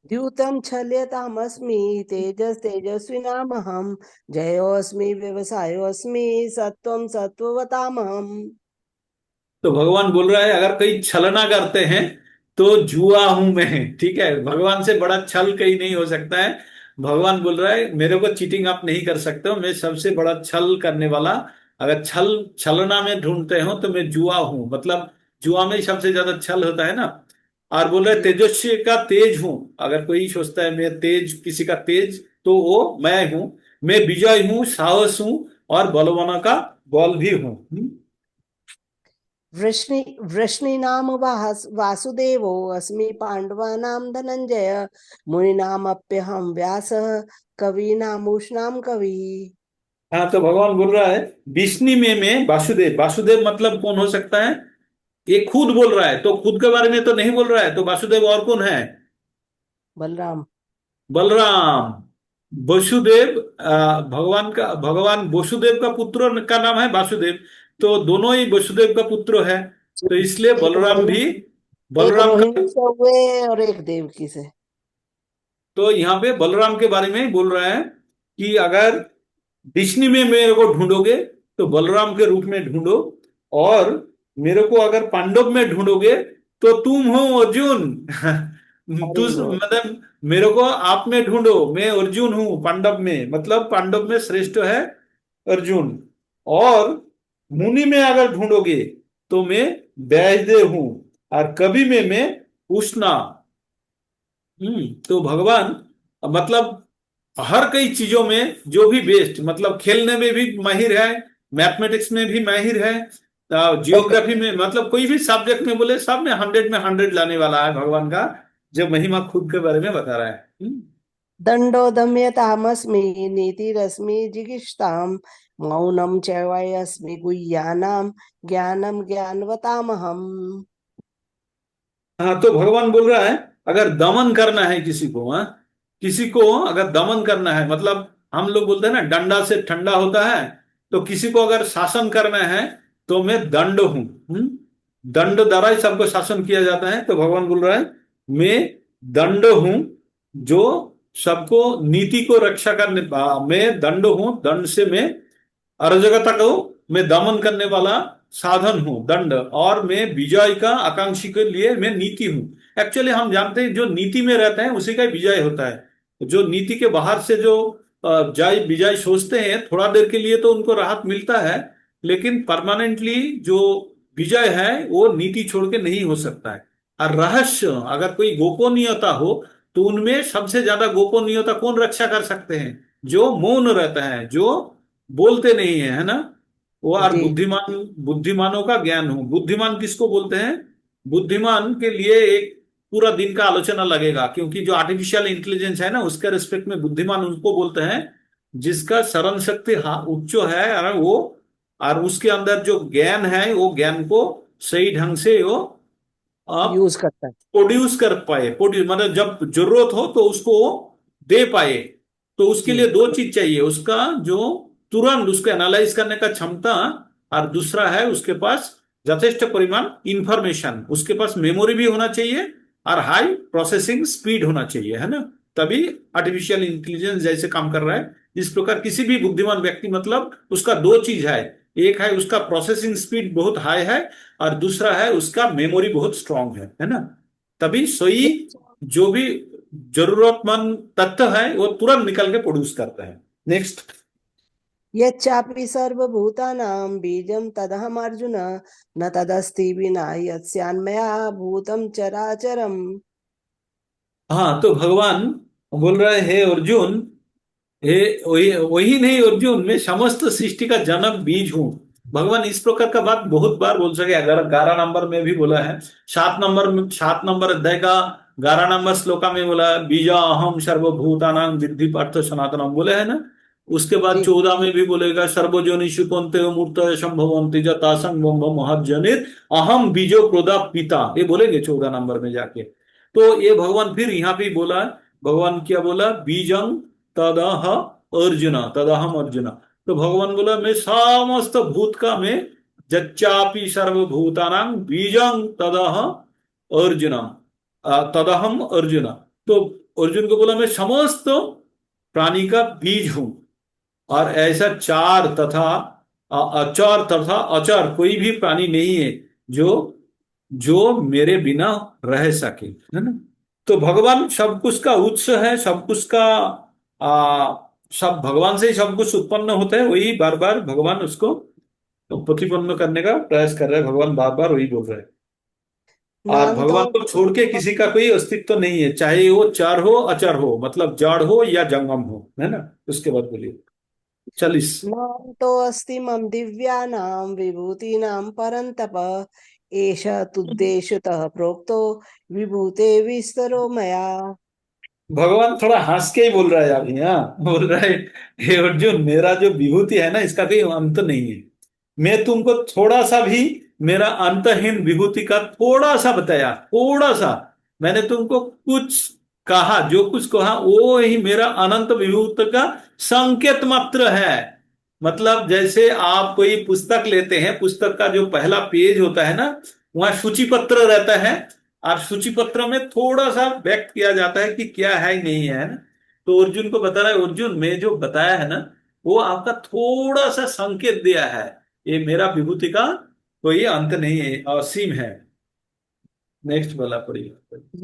द्यूतं छल्यतामस्मि तेजस तेजस्विनामहं जयोऽस्मि व्यवसायोऽस्मि सत्वं सत्ववतामहम्। तो भगवान बोल रहा है अगर कोई छलना करते हैं तो जुआ हूं मैं, ठीक है। भगवान से बड़ा छल कहीं नहीं हो सकता है। भगवान बोल रहा है मेरे को चीटिंग आप नहीं कर सकते हो, मैं सबसे बड़ा छल करने वाला। अगर छलना में ढूंढते हो तो मैं जुआ हूं, मतलब जुआ में ही सबसे ज्यादा छल होता है ना। और बोल रहे जी। तेजस्वी का तेज हूं। अगर कोई सोचता है मैं तेज, किसी का तेज, तो वो मैं हूं। मैं विजय हूं, साहस हूं और बलवानों का बल भी हूं। वृष्णि वृष्णीनाम वासुदेवो अस्मि पांडवानां धनंजय मुनीनामप्यहं व्यासः कवीनामुष्णां कवि। हाँ, तो भगवान बोल रहा है विष्णु में मैं वासुदेव। वासुदेव मतलब कौन हो सकता है? ये खुद बोल रहा है, तो खुद के बारे में तो नहीं बोल रहा है। तो वासुदेव और कौन है? बलराम। बलराम। वसुदेव भगवान वसुदेव का पुत्र का नाम है वासुदेव। तो दोनों ही वसुदेव का पुत्र है। तो इसलिए एक बलराम भी एक बलराम का। रोहिणी से हुए और एक देवकी से। तो यहाँ पे बलराम के बारे में ही बोल रहा है कि अगर विष्णु में मेरे को ढूंढोगे तो बलराम के रूप में ढूंढो। और मेरे को अगर पांडव में ढूंढोगे तो तुम हो अर्जुन। हरि बोल। मतलब मेरे को आप में ढूंढो, मैं अर्जुन हूं पांडव में, मतलब पांडव में श्रेष्ठ है अर्जुन। और मुनि में अगर ढूंढोगे तो मैं वैष्णदेव हूं। और कवि में मैं उष्णा। तो भगवान मतलब हर कई चीजों में जो भी बेस्ट, मतलब खेलने में भी माहिर है, मैथमेटिक्स में भी माहिर है, जियोग्राफी में, मतलब कोई भी सब्जेक्ट में बोले सब में 100 में 100 लाने वाला है भगवान का, जो महिमा खुद के बारे में बता रहा है। दंडो दम्यतामस्मि नीतिरस्मि जिगीषताम् मौनं च वयस्मि गुह्यानां ज्ञानं ज्ञानवतामहम्। हाँ, तो भगवान बोल रहा है अगर दमन करना है किसी को, हाँ, किसी को अगर दमन करना है, मतलब हम लोग बोलते हैं ना डंडा से ठंडा होता है। तो किसी को अगर शासन करना है तो मैं दंड हूं। दंड द्वारा ही सबको शासन किया जाता है। तो भगवान बोल रहा है मैं दंड हूं जो सबको नीति को रक्षा करने, मैं दंड हूं, दंड से मैं अराजकता को मैं दमन करने वाला साधन हूं, दंड। और मैं विजय का आकांक्षी के लिए मैं नीति हूं। एक्चुअली हम जानते हैं जो नीति में रहते हैं उसी का ही विजय होता है। जो नीति के बाहर से जो जय विजय सोचते हैं थोड़ा देर के लिए तो उनको राहत मिलता है, लेकिन परमानेंटली जो विजय है वो नीति छोड़ के नहीं हो सकता है। और रहस्य अगर कोई गोपनीयता हो तो उनमें सबसे ज्यादा गोपनीयता कौन रक्षा कर सकते हैं? जो मौन रहता है, जो बोलते नहीं है, है ना। वो और जी। बुद्धिमानों का ज्ञान हो। बुद्धिमान किसको बोलते हैं? बुद्धिमान के लिए एक पूरा दिन का आलोचना लगेगा, क्योंकि जो आर्टिफिशियल इंटेलिजेंस है ना उसके रिस्पेक्ट में बुद्धिमान उनको बोलते हैं जिसका स्मरण शक्ति उच्च है, और वो और उसके अंदर जो ज्ञान है वो ज्ञान को सही ढंग से वो आप यूज करता है। प्रोड्यूस कर पाए। प्रोड्यूस मतलब जब जरूरत हो तो उसको दे पाए। तो उसके जी। लिए दो चीज चाहिए, उसका जो तुरंत उसको एनालाइज करने का क्षमता, और दूसरा है उसके पास यथेष्ट परिमाण इंफॉर्मेशन, उसके पास मेमोरी भी होना चाहिए और हाई प्रोसेसिंग स्पीड होना चाहिए, है ना। तभी आर्टिफिशियल इंटेलिजेंस जैसे काम कर रहा है। इस प्रकार किसी भी बुद्धिमान व्यक्ति मतलब उसका दो चीज है, एक है उसका प्रोसेसिंग स्पीड बहुत हाई है और दूसरा है उसका मेमोरी बहुत स्ट्रांग है ना। तभी सोई जो भी जरूरतमंद तथ्य है वो तुरंत निकल के प्रोड्यूस करता है। नेक्स्ट। यच्चापि सर्वभूतानां बीजं तदहम् अर्जुन न तदस्ति विना यस्यान्मया भूतं चराचरम्। हाँ, तो भगवान बोल रहे हे अर्जुन, हे वही वही नहीं अर्जुन, मैं समस्त सृष्टि का जनक बीज हूं। भगवान इस प्रकार का बात बहुत बार बोल सके। अगर 11 नंबर में भी बोला है, 7 नंबर अध्याय का 11 नंबर श्लोका में बोला है, बीजा अहम सर्वभूतानां विद्धि पार्थ सनातनम बोले है ना। उसके बाद जी 14 में भी बोलेगा, सर्वजोनिषु कौन्तेय मूर्तय संभवन्ति जता संभव महज्जनित अहम बीजो प्रोदा पिता, ये बोलेंगे 14 नंबर में जाके। तो ये भगवान फिर यहाँ पे बोला, भगवान क्या बोला, बीजं तदह अर्जुन तदहम अर्जुन। तो भगवान बोला, मैं समस्त भूत का मैं, जच्चापि सर्वभूतानां बीजं तदह अर्जुनम, तदहम अर्जुन। तो अर्जुन को बोला, मैं समस्त प्राणी का बीज हूं। और ऐसा चार तथा अचार तथा अचार कोई भी प्राणी नहीं है जो जो मेरे बिना रह सके, है ना। तो भगवान सब कुछ का उत्स है, सब कुछ का आ, सब भगवान से ही सब कुछ उत्पन्न होता है। वही बार बार भगवान उसको प्रतिपन्न करने का प्रयास कर रहे हैं, भगवान बार बार वही बोल रहे हैं। और नाम तो भगवान को छोड़ के किसी का कोई अस्तित्व तो नहीं है, चाहे वो चार हो अचार हो, मतलब जड़ हो या जंगम हो, है ना। उसके बाद बोलिए 40। नाम तो अस्ति मम दिव्यानां विभूतीनां परन्तप एष तुद्देशतः प्रोक्तो विभूते विस्तरो मया। भगवान थोड़ा हंस के ही बोल रहा है अभी, हाँ बोल रहा है, हे अर्जुन, मेरा जो विभूति है ना, इसका कोई अंत नहीं है। मैं तुमको थोड़ा सा भी मेरा अंतहीन विभूति का थोड़ा सा बताया, थोड़ा सा मैंने तुमको कुछ कहा, जो कुछ कहा वो ही मेरा अनंत विभूति का संकेत मात्र है। मतलब जैसे आप कोई पुस्तक लेते हैं, पुस्तक का जो पहला पेज होता है ना, वहां सूची पत्र रहता है, और सूची पत्र में थोड़ा सा व्यक्त किया जाता है कि क्या है नहीं है ना। तो अर्जुन को बता रहा है, अर्जुन मैं जो बताया है ना, वो आपका थोड़ा सा संकेत दिया है। ये मेरा विभूति का कोई अंत नहीं है, असीम है। नेक्स्ट वाला पढ़िए।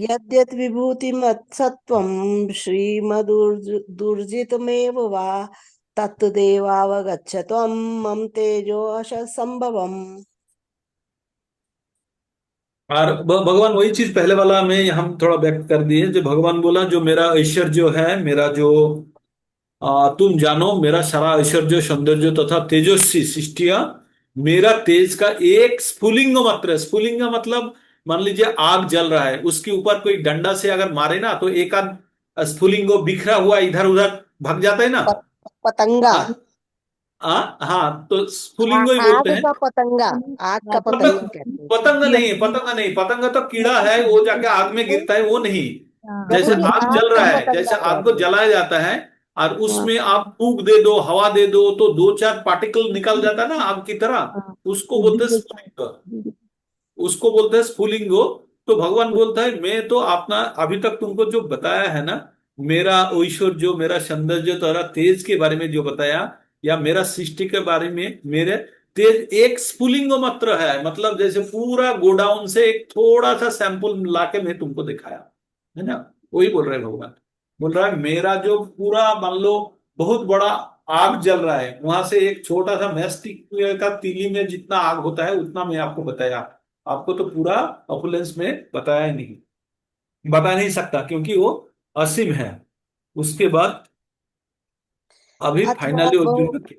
यद्यत् विभूतिमत्सत्त्वं श्रीमदुर्जितमेव वा तत्तदेवावगच्छ त्वं मम तेजोश संभवम्। और भगवान वही चीज पहले वाला में हम थोड़ा व्यक्त कर दिए, जो भगवान बोला, जो मेरा ऐश्वर्य है, मेरा जो तुम जानो, मेरा सारा ऐश्वर्य सौंदर्य तथा तेजस्वी सृष्टिया, मेरा तेज का एक स्फुलिंग मात्र है। स्फुलिंग मतलब मान लीजिए आग जल रहा है, उसके ऊपर कोई डंडा से अगर मारे ना, तो एक आध स्फुलिंग बिखरा हुआ इधर उधर भाग जाता है ना। पतंगा। हाँ, तो स्फुलिंग ही आग बोलते हैं। का पतंगा, आग का पतंग, पतंगा कहते हैं उसको। पतंग नहीं, पतंग नहीं, पतंग तो कीड़ा है, वो जाके आग में गिरता है, वो नहीं। जैसे प्रभु जी आग आग जल का रहा है, जैसे पतंगा आग को कहते हैं। जलाया जाता है, और हाँ, उसमें आप फूंक दे दो, हवा दे दो, तो दो चार पार्टिकल निकल जाता है ना आग की तरह, उसको बोलते हैं स्फुलिंग। उसको बोलते हैं स्फुलिंगो। तो भगवान बोलता है, मैं तो अपना अभी तक तुमको जो बताया है ना, मेरा ऐश्वर्य, जो मेरा सौंदर्य तथा तेज के बारे में जो बताया, या मेरा सृष्टि के बारे में, मेरे तेज एक स्फुलिंग मात्र है। मतलब जैसे पूरा गोडाउन से एक थोड़ा सा सैंपल लाके मैं तुमको दिखाया, है ना। वही बोल रहे हैं भगवान। बोल रहा है, मेरा जो पूरा मान लो बहुत बड़ा आग जल रहा है, वहां से एक छोटा सा मैस्टिक का तीली में जितना आग होता है उतना मैं आपको बताया। आपको तो पूरा ऑपुलेंस में बताया ही नहीं, बता नहीं सकता, क्योंकि वो असीम है। उसके बाद अभी अथवा फाइनली बहु अर्जुन का,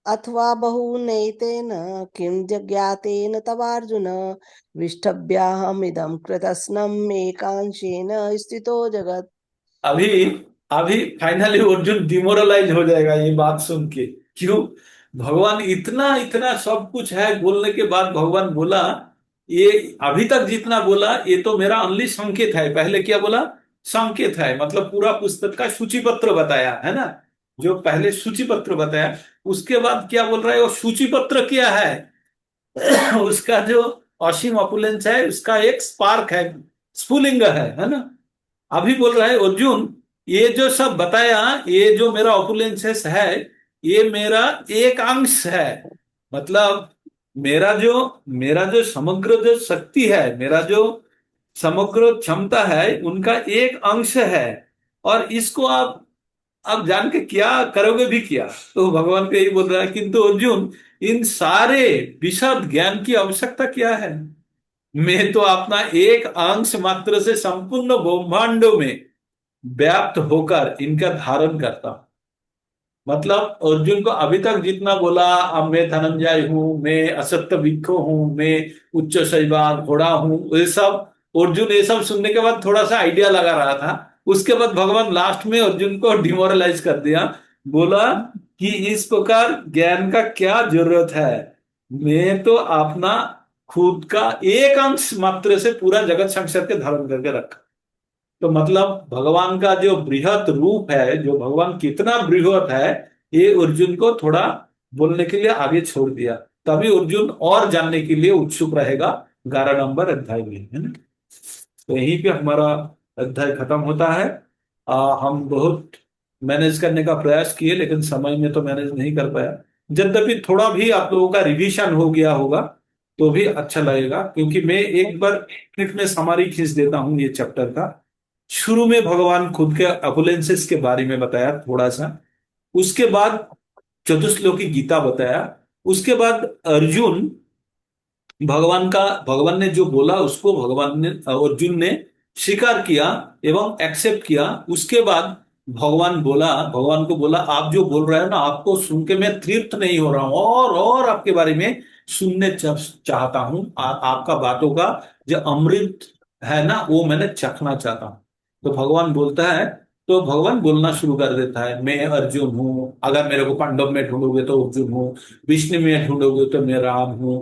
अथवा बहुनैतेन किं जज्ञातेन तवार्जुन विष्टभ्याहमिदं कृतस्नम् एकांशेन स्थितो जगत्। अभी अभी फाइनली अर्जुन डिमोरलाइज हो जाएगा ये बात सुन के। क्यों? भगवान इतना इतना सब कुछ है बोलने के बाद भगवान बोला, ये अभी तक जितना बोला ये तो मेरा ओनली संकेत है। पहले क्या बोला? संकेत है, मतलब पूरा पुस्तक का सूचीपत्र बताया, है ना। जो पहले सूचीपत्र बताया, उसके बाद क्या बोल रहा है, वो सूचीपत्र क्या है? उसका जो असीम ऑपुलेंस है, उसका एक स्पार्क है, स्फुलिंग है ना। अभी बोल रहा है अर्जुन, ये जो सब बताया, ये जो मेरा ऑपुलेंसेस है, ये मेरा एक अंश है। मतलब मेरा जो समग्र जो शक्ति है, मेरा जो समग्र क्षमता है, उनका एक अंश है। और इसको आप अब जान के क्या करोगे भी क्या? तो भगवान को यही बोल रहा है, किंतु अर्जुन, इन सारे विशद ज्ञान की आवश्यकता क्या है? मैं तो अपना एक अंश मात्र से संपूर्ण ब्रह्मांडों में व्याप्त होकर इनका धारण करता हूं। मतलब अर्जुन को अभी तक जितना बोला, अब मैं धनंजय हूँ, मैं असत्य वृक्ष हूँ, मैं उच्च शैवाल घोड़ा हूँ, ये सब अर्जुन ये सब सुनने के बाद थोड़ा सा आइडिया लगा रहा था। उसके बाद भगवान लास्ट में अर्जुन को डिमोरलाइज कर दिया, बोला कि इस प्रकार ज्ञान का क्या जरूरत है, मैं तो अपना खुद का एक अंश मात्र से पूरा जगत संसार के धारण करके रखा। तो मतलब भगवान का जो बृहत रूप है, जो भगवान कितना बृहत है, ये अर्जुन को थोड़ा बोलने के लिए आगे छोड़ दिया। तभी अर्जुन और जानने के लिए उत्सुक रहेगा 11 नंबर अध्याय में, है ना। तो यहीं पे हमारा अध्याय खत्म होता है। हम बहुत मैनेज करने का प्रयास किए, लेकिन समय में तो मैनेज नहीं कर पाया। यद्यपि थोड़ा भी आप लोगों का रिवीजन हो गया होगा तो भी अच्छा लगेगा, क्योंकि मैं एक बार मिनट में समरी खींच देता हूँ ये चैप्टर का। शुरू में भगवान खुद के अपुलेंसेस के बारे में बताया थोड़ा सा, उसके बाद चतुश्लोकी गीता बताया, उसके बाद अर्जुन भगवान ने जो बोला उसको भगवान ने अर्जुन ने स्वीकार किया एवं एक्सेप्ट किया। उसके बाद भगवान को बोला, आप जो बोल रहे हो ना, आपको सुन के मैं तृप्त नहीं हो रहा हूं, और आपके बारे में सुनने चाहता हूं। आपका बातों का जो अमृत है ना, वो मैंने चखना चाहता हूं। तो भगवान बोलता है, तो भगवान बोलना शुरू कर देता है, मैं अर्जुन हूँ, अगर मेरे को पांडव में ढूंढोगे तो अर्जुन हूँ, विष्णु में ढूंढोगे तो मैं राम हूँ,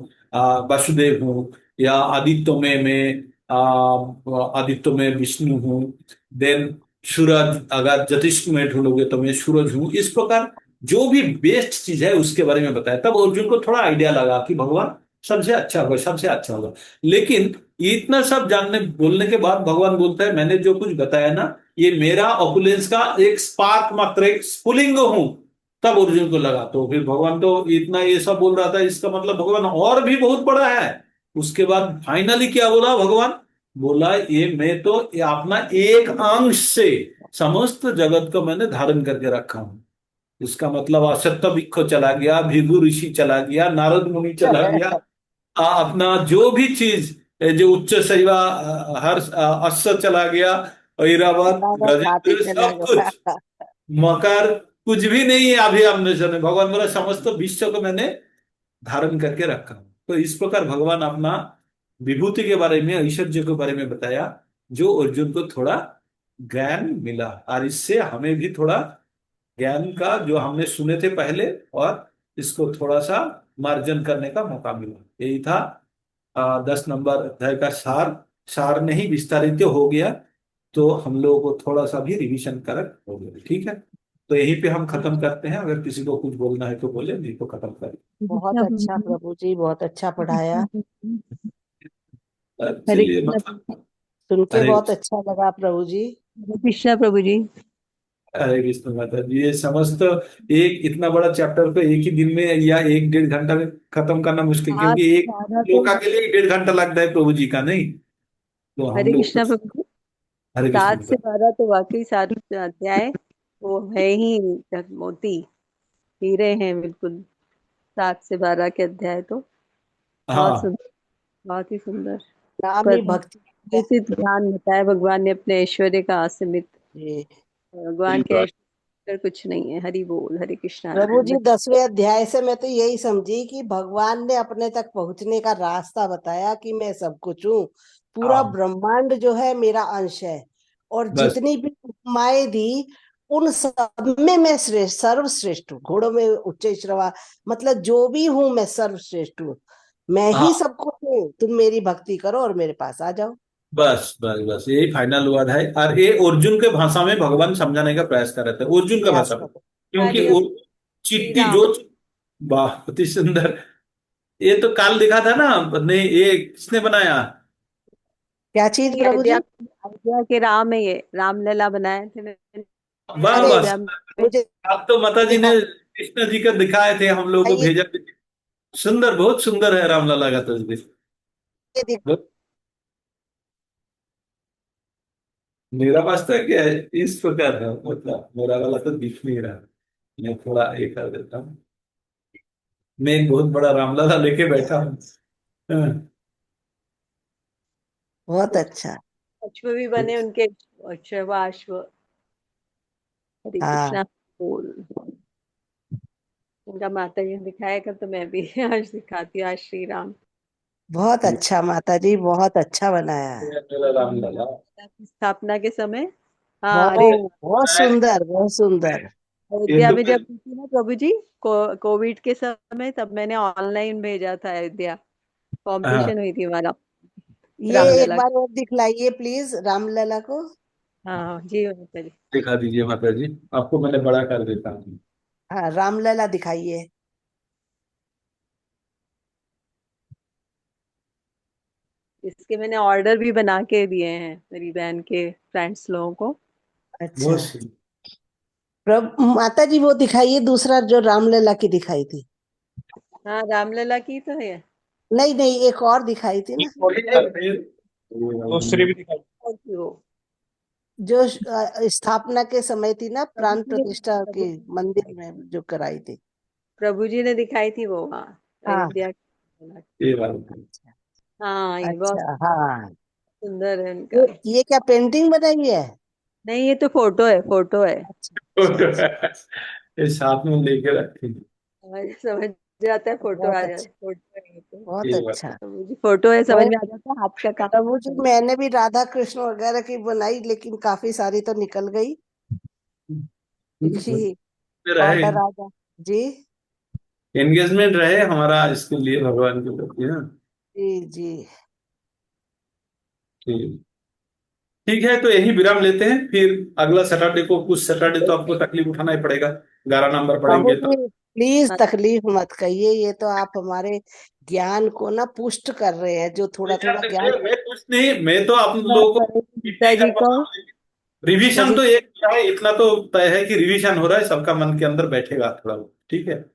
वासुदेव हूँ, या आदित्य में मैं आदित्य में विष्णु हूँ, देन सूरज, अगर ज्योतिष में ढूंढोगे तो मैं सूरज हूँ। इस प्रकार जो भी बेस्ट चीज है उसके बारे में बताया। तब अर्जुन को थोड़ा आइडिया लगा कि भगवान सबसे अच्छा होगा, सबसे अच्छा होगा। लेकिन इतना सब जानने बोलने के बाद भगवान बोलता है, मैंने जो कुछ बताया ना, ये मेरा ऑपुलेंस का एक स्पार्क मात्र, एक स्फुलिंग हूं। तब अर्जुन को लगा, तो फिर भगवान तो इतना ये सब बोल रहा था, इसका मतलब भगवान और भी बहुत बड़ा है। उसके बाद फाइनली क्या बोला भगवान, बोला ये मैं तो ये अपना एक अंश से समस्त जगत को मैंने धारण करके रखा हूं। इसका मतलब असत्य वृक्ष चला गया, भृगु ऋषि चला गया, नारद मुनि चला गया, अपना जो भी चीज जो उच्च शैवा, हर अश्व चला गया, ऐरावत, हाथी गजेंद्र, चला सब कुछ, गया। मकर, कुछ भी नहीं है अभी हम नजर में। भगवान बोला समस्त विश्व को मैंने धारण करके रखा हूं। तो इस प्रकार भगवान अपना विभूति के बारे में, ऐश्वर्य के बारे में बताया, जो अर्जुन को थोड़ा ज्ञान मिला। और इससे हमें भी थोड़ा ज्ञान का जो हमने सुने थे पहले, और इसको थोड़ा सा मार्जन करने का मौका मिला। यही था 10 नंबर अध्याय का सार। सार नहीं, विस्तारित तो हो गया, तो हम लोगों को थोड़ा सा भी रिवीजन करक हो गया। ठीक है, तो यहीं पे हम खत्म करते हैं। अगर किसी को कुछ बोलना है तो बोले, नहीं तो खत्म करें। बहुत अच्छा प्रभु जी, बहुत अच्छा पढ़ाया। हरे चलिए, कृष्णा मतलब सुन के हरे बहुत अच्छा लगा प्रभु जी। हरे कृष्णा प्रभु जी। हरे विष्णु माता जी, ये समस्त एक इतना बड़ा चैप्टर को एक ही दिन में या 1-1.5 घंटा में खत्म करना मुश्किल, आज क्योंकि एक सारा तो श्लोका के लिए 1.5 घंटा लगता है प्रभु जी का, नहीं। तो हम हरे लोग तो कृष्णा प्रभु जी। हरे विष्णु 7 से माता। 12 तो वाकई सारे अध्याय वो है ही मोती, हीरे हैं बिल्कुल। 7 से 12 के अध्याय तो बहुत हाँ सुंदर, बहुत ही सुंदर। नाम पर ही भक्ति है। उचित ज्ञान बताया भगवान ने अपने ऐश्वर्य का असीमित। जी भगवान सही के बात। ऐश्वर्य कुछ नहीं है। हरि बोल, हरे कृष्णा, हरे प्रभु बोल। जी, 10वें अध्याय से मैं तो यही समझी कि भगवान ने अपने तक पहुंचने का रास्ता बताया कि मैं सब कुछ हूँ। पूरा हाँ, ब्रह्मांड जो है मेरा अंश है, और बस जितनी भी उपमाएं दी उन सब में मैं श्रेष्ठ, सर्वश्रेष्ठ हूँ। घोड़ों में उच्च श्रवा, मतलब जो भी हूँ मैं सर्वश्रेष्ठ हूँ। मैं ही हाँ, सब कुछ हूँ, तुम मेरी भक्ति करो और मेरे पास आ जाओ। बस बस बस यही फाइनल वर्ड है। और ये अर्जुन के भाषा में भगवान समझाने का प्रयास कर रहे थे, अर्जुन के प्रयास भाषा में, करो। क्योंकि हरि वो श्री चिट्ठी राम। जो, वाह अति सुंदर। ये तो काल लिखा था ना, नहीं ये किसने बनाया? क्या चीज प्रभु अयोध्या, जी? अयोध्या के राम है, ये रामलला बनाए थे मैंने। वाह अरे बस, अयोध्या में मुझे आप तो माता जी ने कृष्ण जी का दिखाए थे, हम लोग को दिखाइए, भेजा। सुंदर, बहुत सुंदर है रामलला का तस्वीर। बहुत- मेरा पास तो क्या है, इस प्रकार है, मतलब मेरा वाला तो दिख नहीं रहा। मैं थोड़ा ये कर देता हूँ, मैं एक बहुत बड़ा रामलला लेके बैठा हूँ। हाँ, बहुत अच्छा। अश्व भी बने उनके, अश्व अश्व। हरे हाँ, कृष्णा बोल। उनका माता जी ने दिखाया कर, तो मैं भी आज दिखाती हूँ। आज श्री राम बहुत अच्छा माता जी, बहुत अच्छा बनाया है। मेरा रामलला। की स्थापना के समय। हाँ, अरे बहुत बहुत सुंदर, बहुत सुंदर। ये अयोध्या तो में जब हुई थी ना प्रभु जी, कोविड के समय, तब मैंने ऑनलाइन भेजा था अयोध्या। हाँ, कंपटीशन हुई थी हमारा ये एक रामलला बार की। और दिखलाइए प्लीज रामलला को। हाँ जी माता जी। दिखा दीजिए माता जी, आपको मैंने बड़ा कर देता हूँ। हाँ, रामलला दिखाइए। इसके मैंने ऑर्डर भी बना के दिए हैं मेरी बहन के फ्रेंड्स लोगों को। अच्छा। बहुत सही। प्रभु माता जी वो दिखाइए दूसरा जो रामलला की दिखाई थी। हाँ, रामलला की तो है। नहीं नहीं, एक और दिखाई थी ना, दूसरी भी दिखाई। और की वो जो स्थापना के समय थी ना, प्राण प्रतिष्ठा प्रभु की मंदिर में जो कराई थी। प्रभु जी ने दिखाई थी वो, हाँ, हाँ। अयोध्या की। ये बात है। हाँ, ये बहुत अच्छा हाँ। सुंदर है इनका। ये क्या पेंटिंग बनाई है? नहीं, ये तो फोटो है, फोटो है। अच्छा अच्छा अच्छा। ये साथ में लेके रखेंगे। समझ जाता है, फोटो बहुत आ अच्छा, जाए, फोटो है ये तो। बहुत ये बात अच्छा। प्रभु जी फोटो है, समझ मैं में आ जाता है हाथ का काम प्रभु जी, है। मैंने भी राधा कृष्ण वगैरह की बनाई, लेकिन काफी सारी तो निकल गई क्योंकि में रहे, ऑर्डर आ जा। जी एंगेजमेंट रहे हमारा इसके लिए भगवान के प्रति। हाँ, जी जी। ठीक। ठीक है, तो यही विराम लेते हैं, फिर अगला सैटरडे को, कुछ सैटरडे तो आपको तकलीफ उठाना ही पड़ेगा, 11 नंबर प्रभु पढ़ेंगे तो। जी प्लीज तकलीफ मत कहिए, ये तो आप हमारे ज्ञान को ना पुष्ट कर रहे हैं, जो थोड़ा थोड़ा ज्ञान मैं कुछ नहीं, मैं तो आप बात लोगों को करेंगे इतने गीता जी करवा को। रहा हूं। रिवीजन कभी तो एक है, इतना तो तय है कि रिवीजन हो रहा है, सबका मन के अंदर बैठेगा थोड़ा बहुत, ठीक है।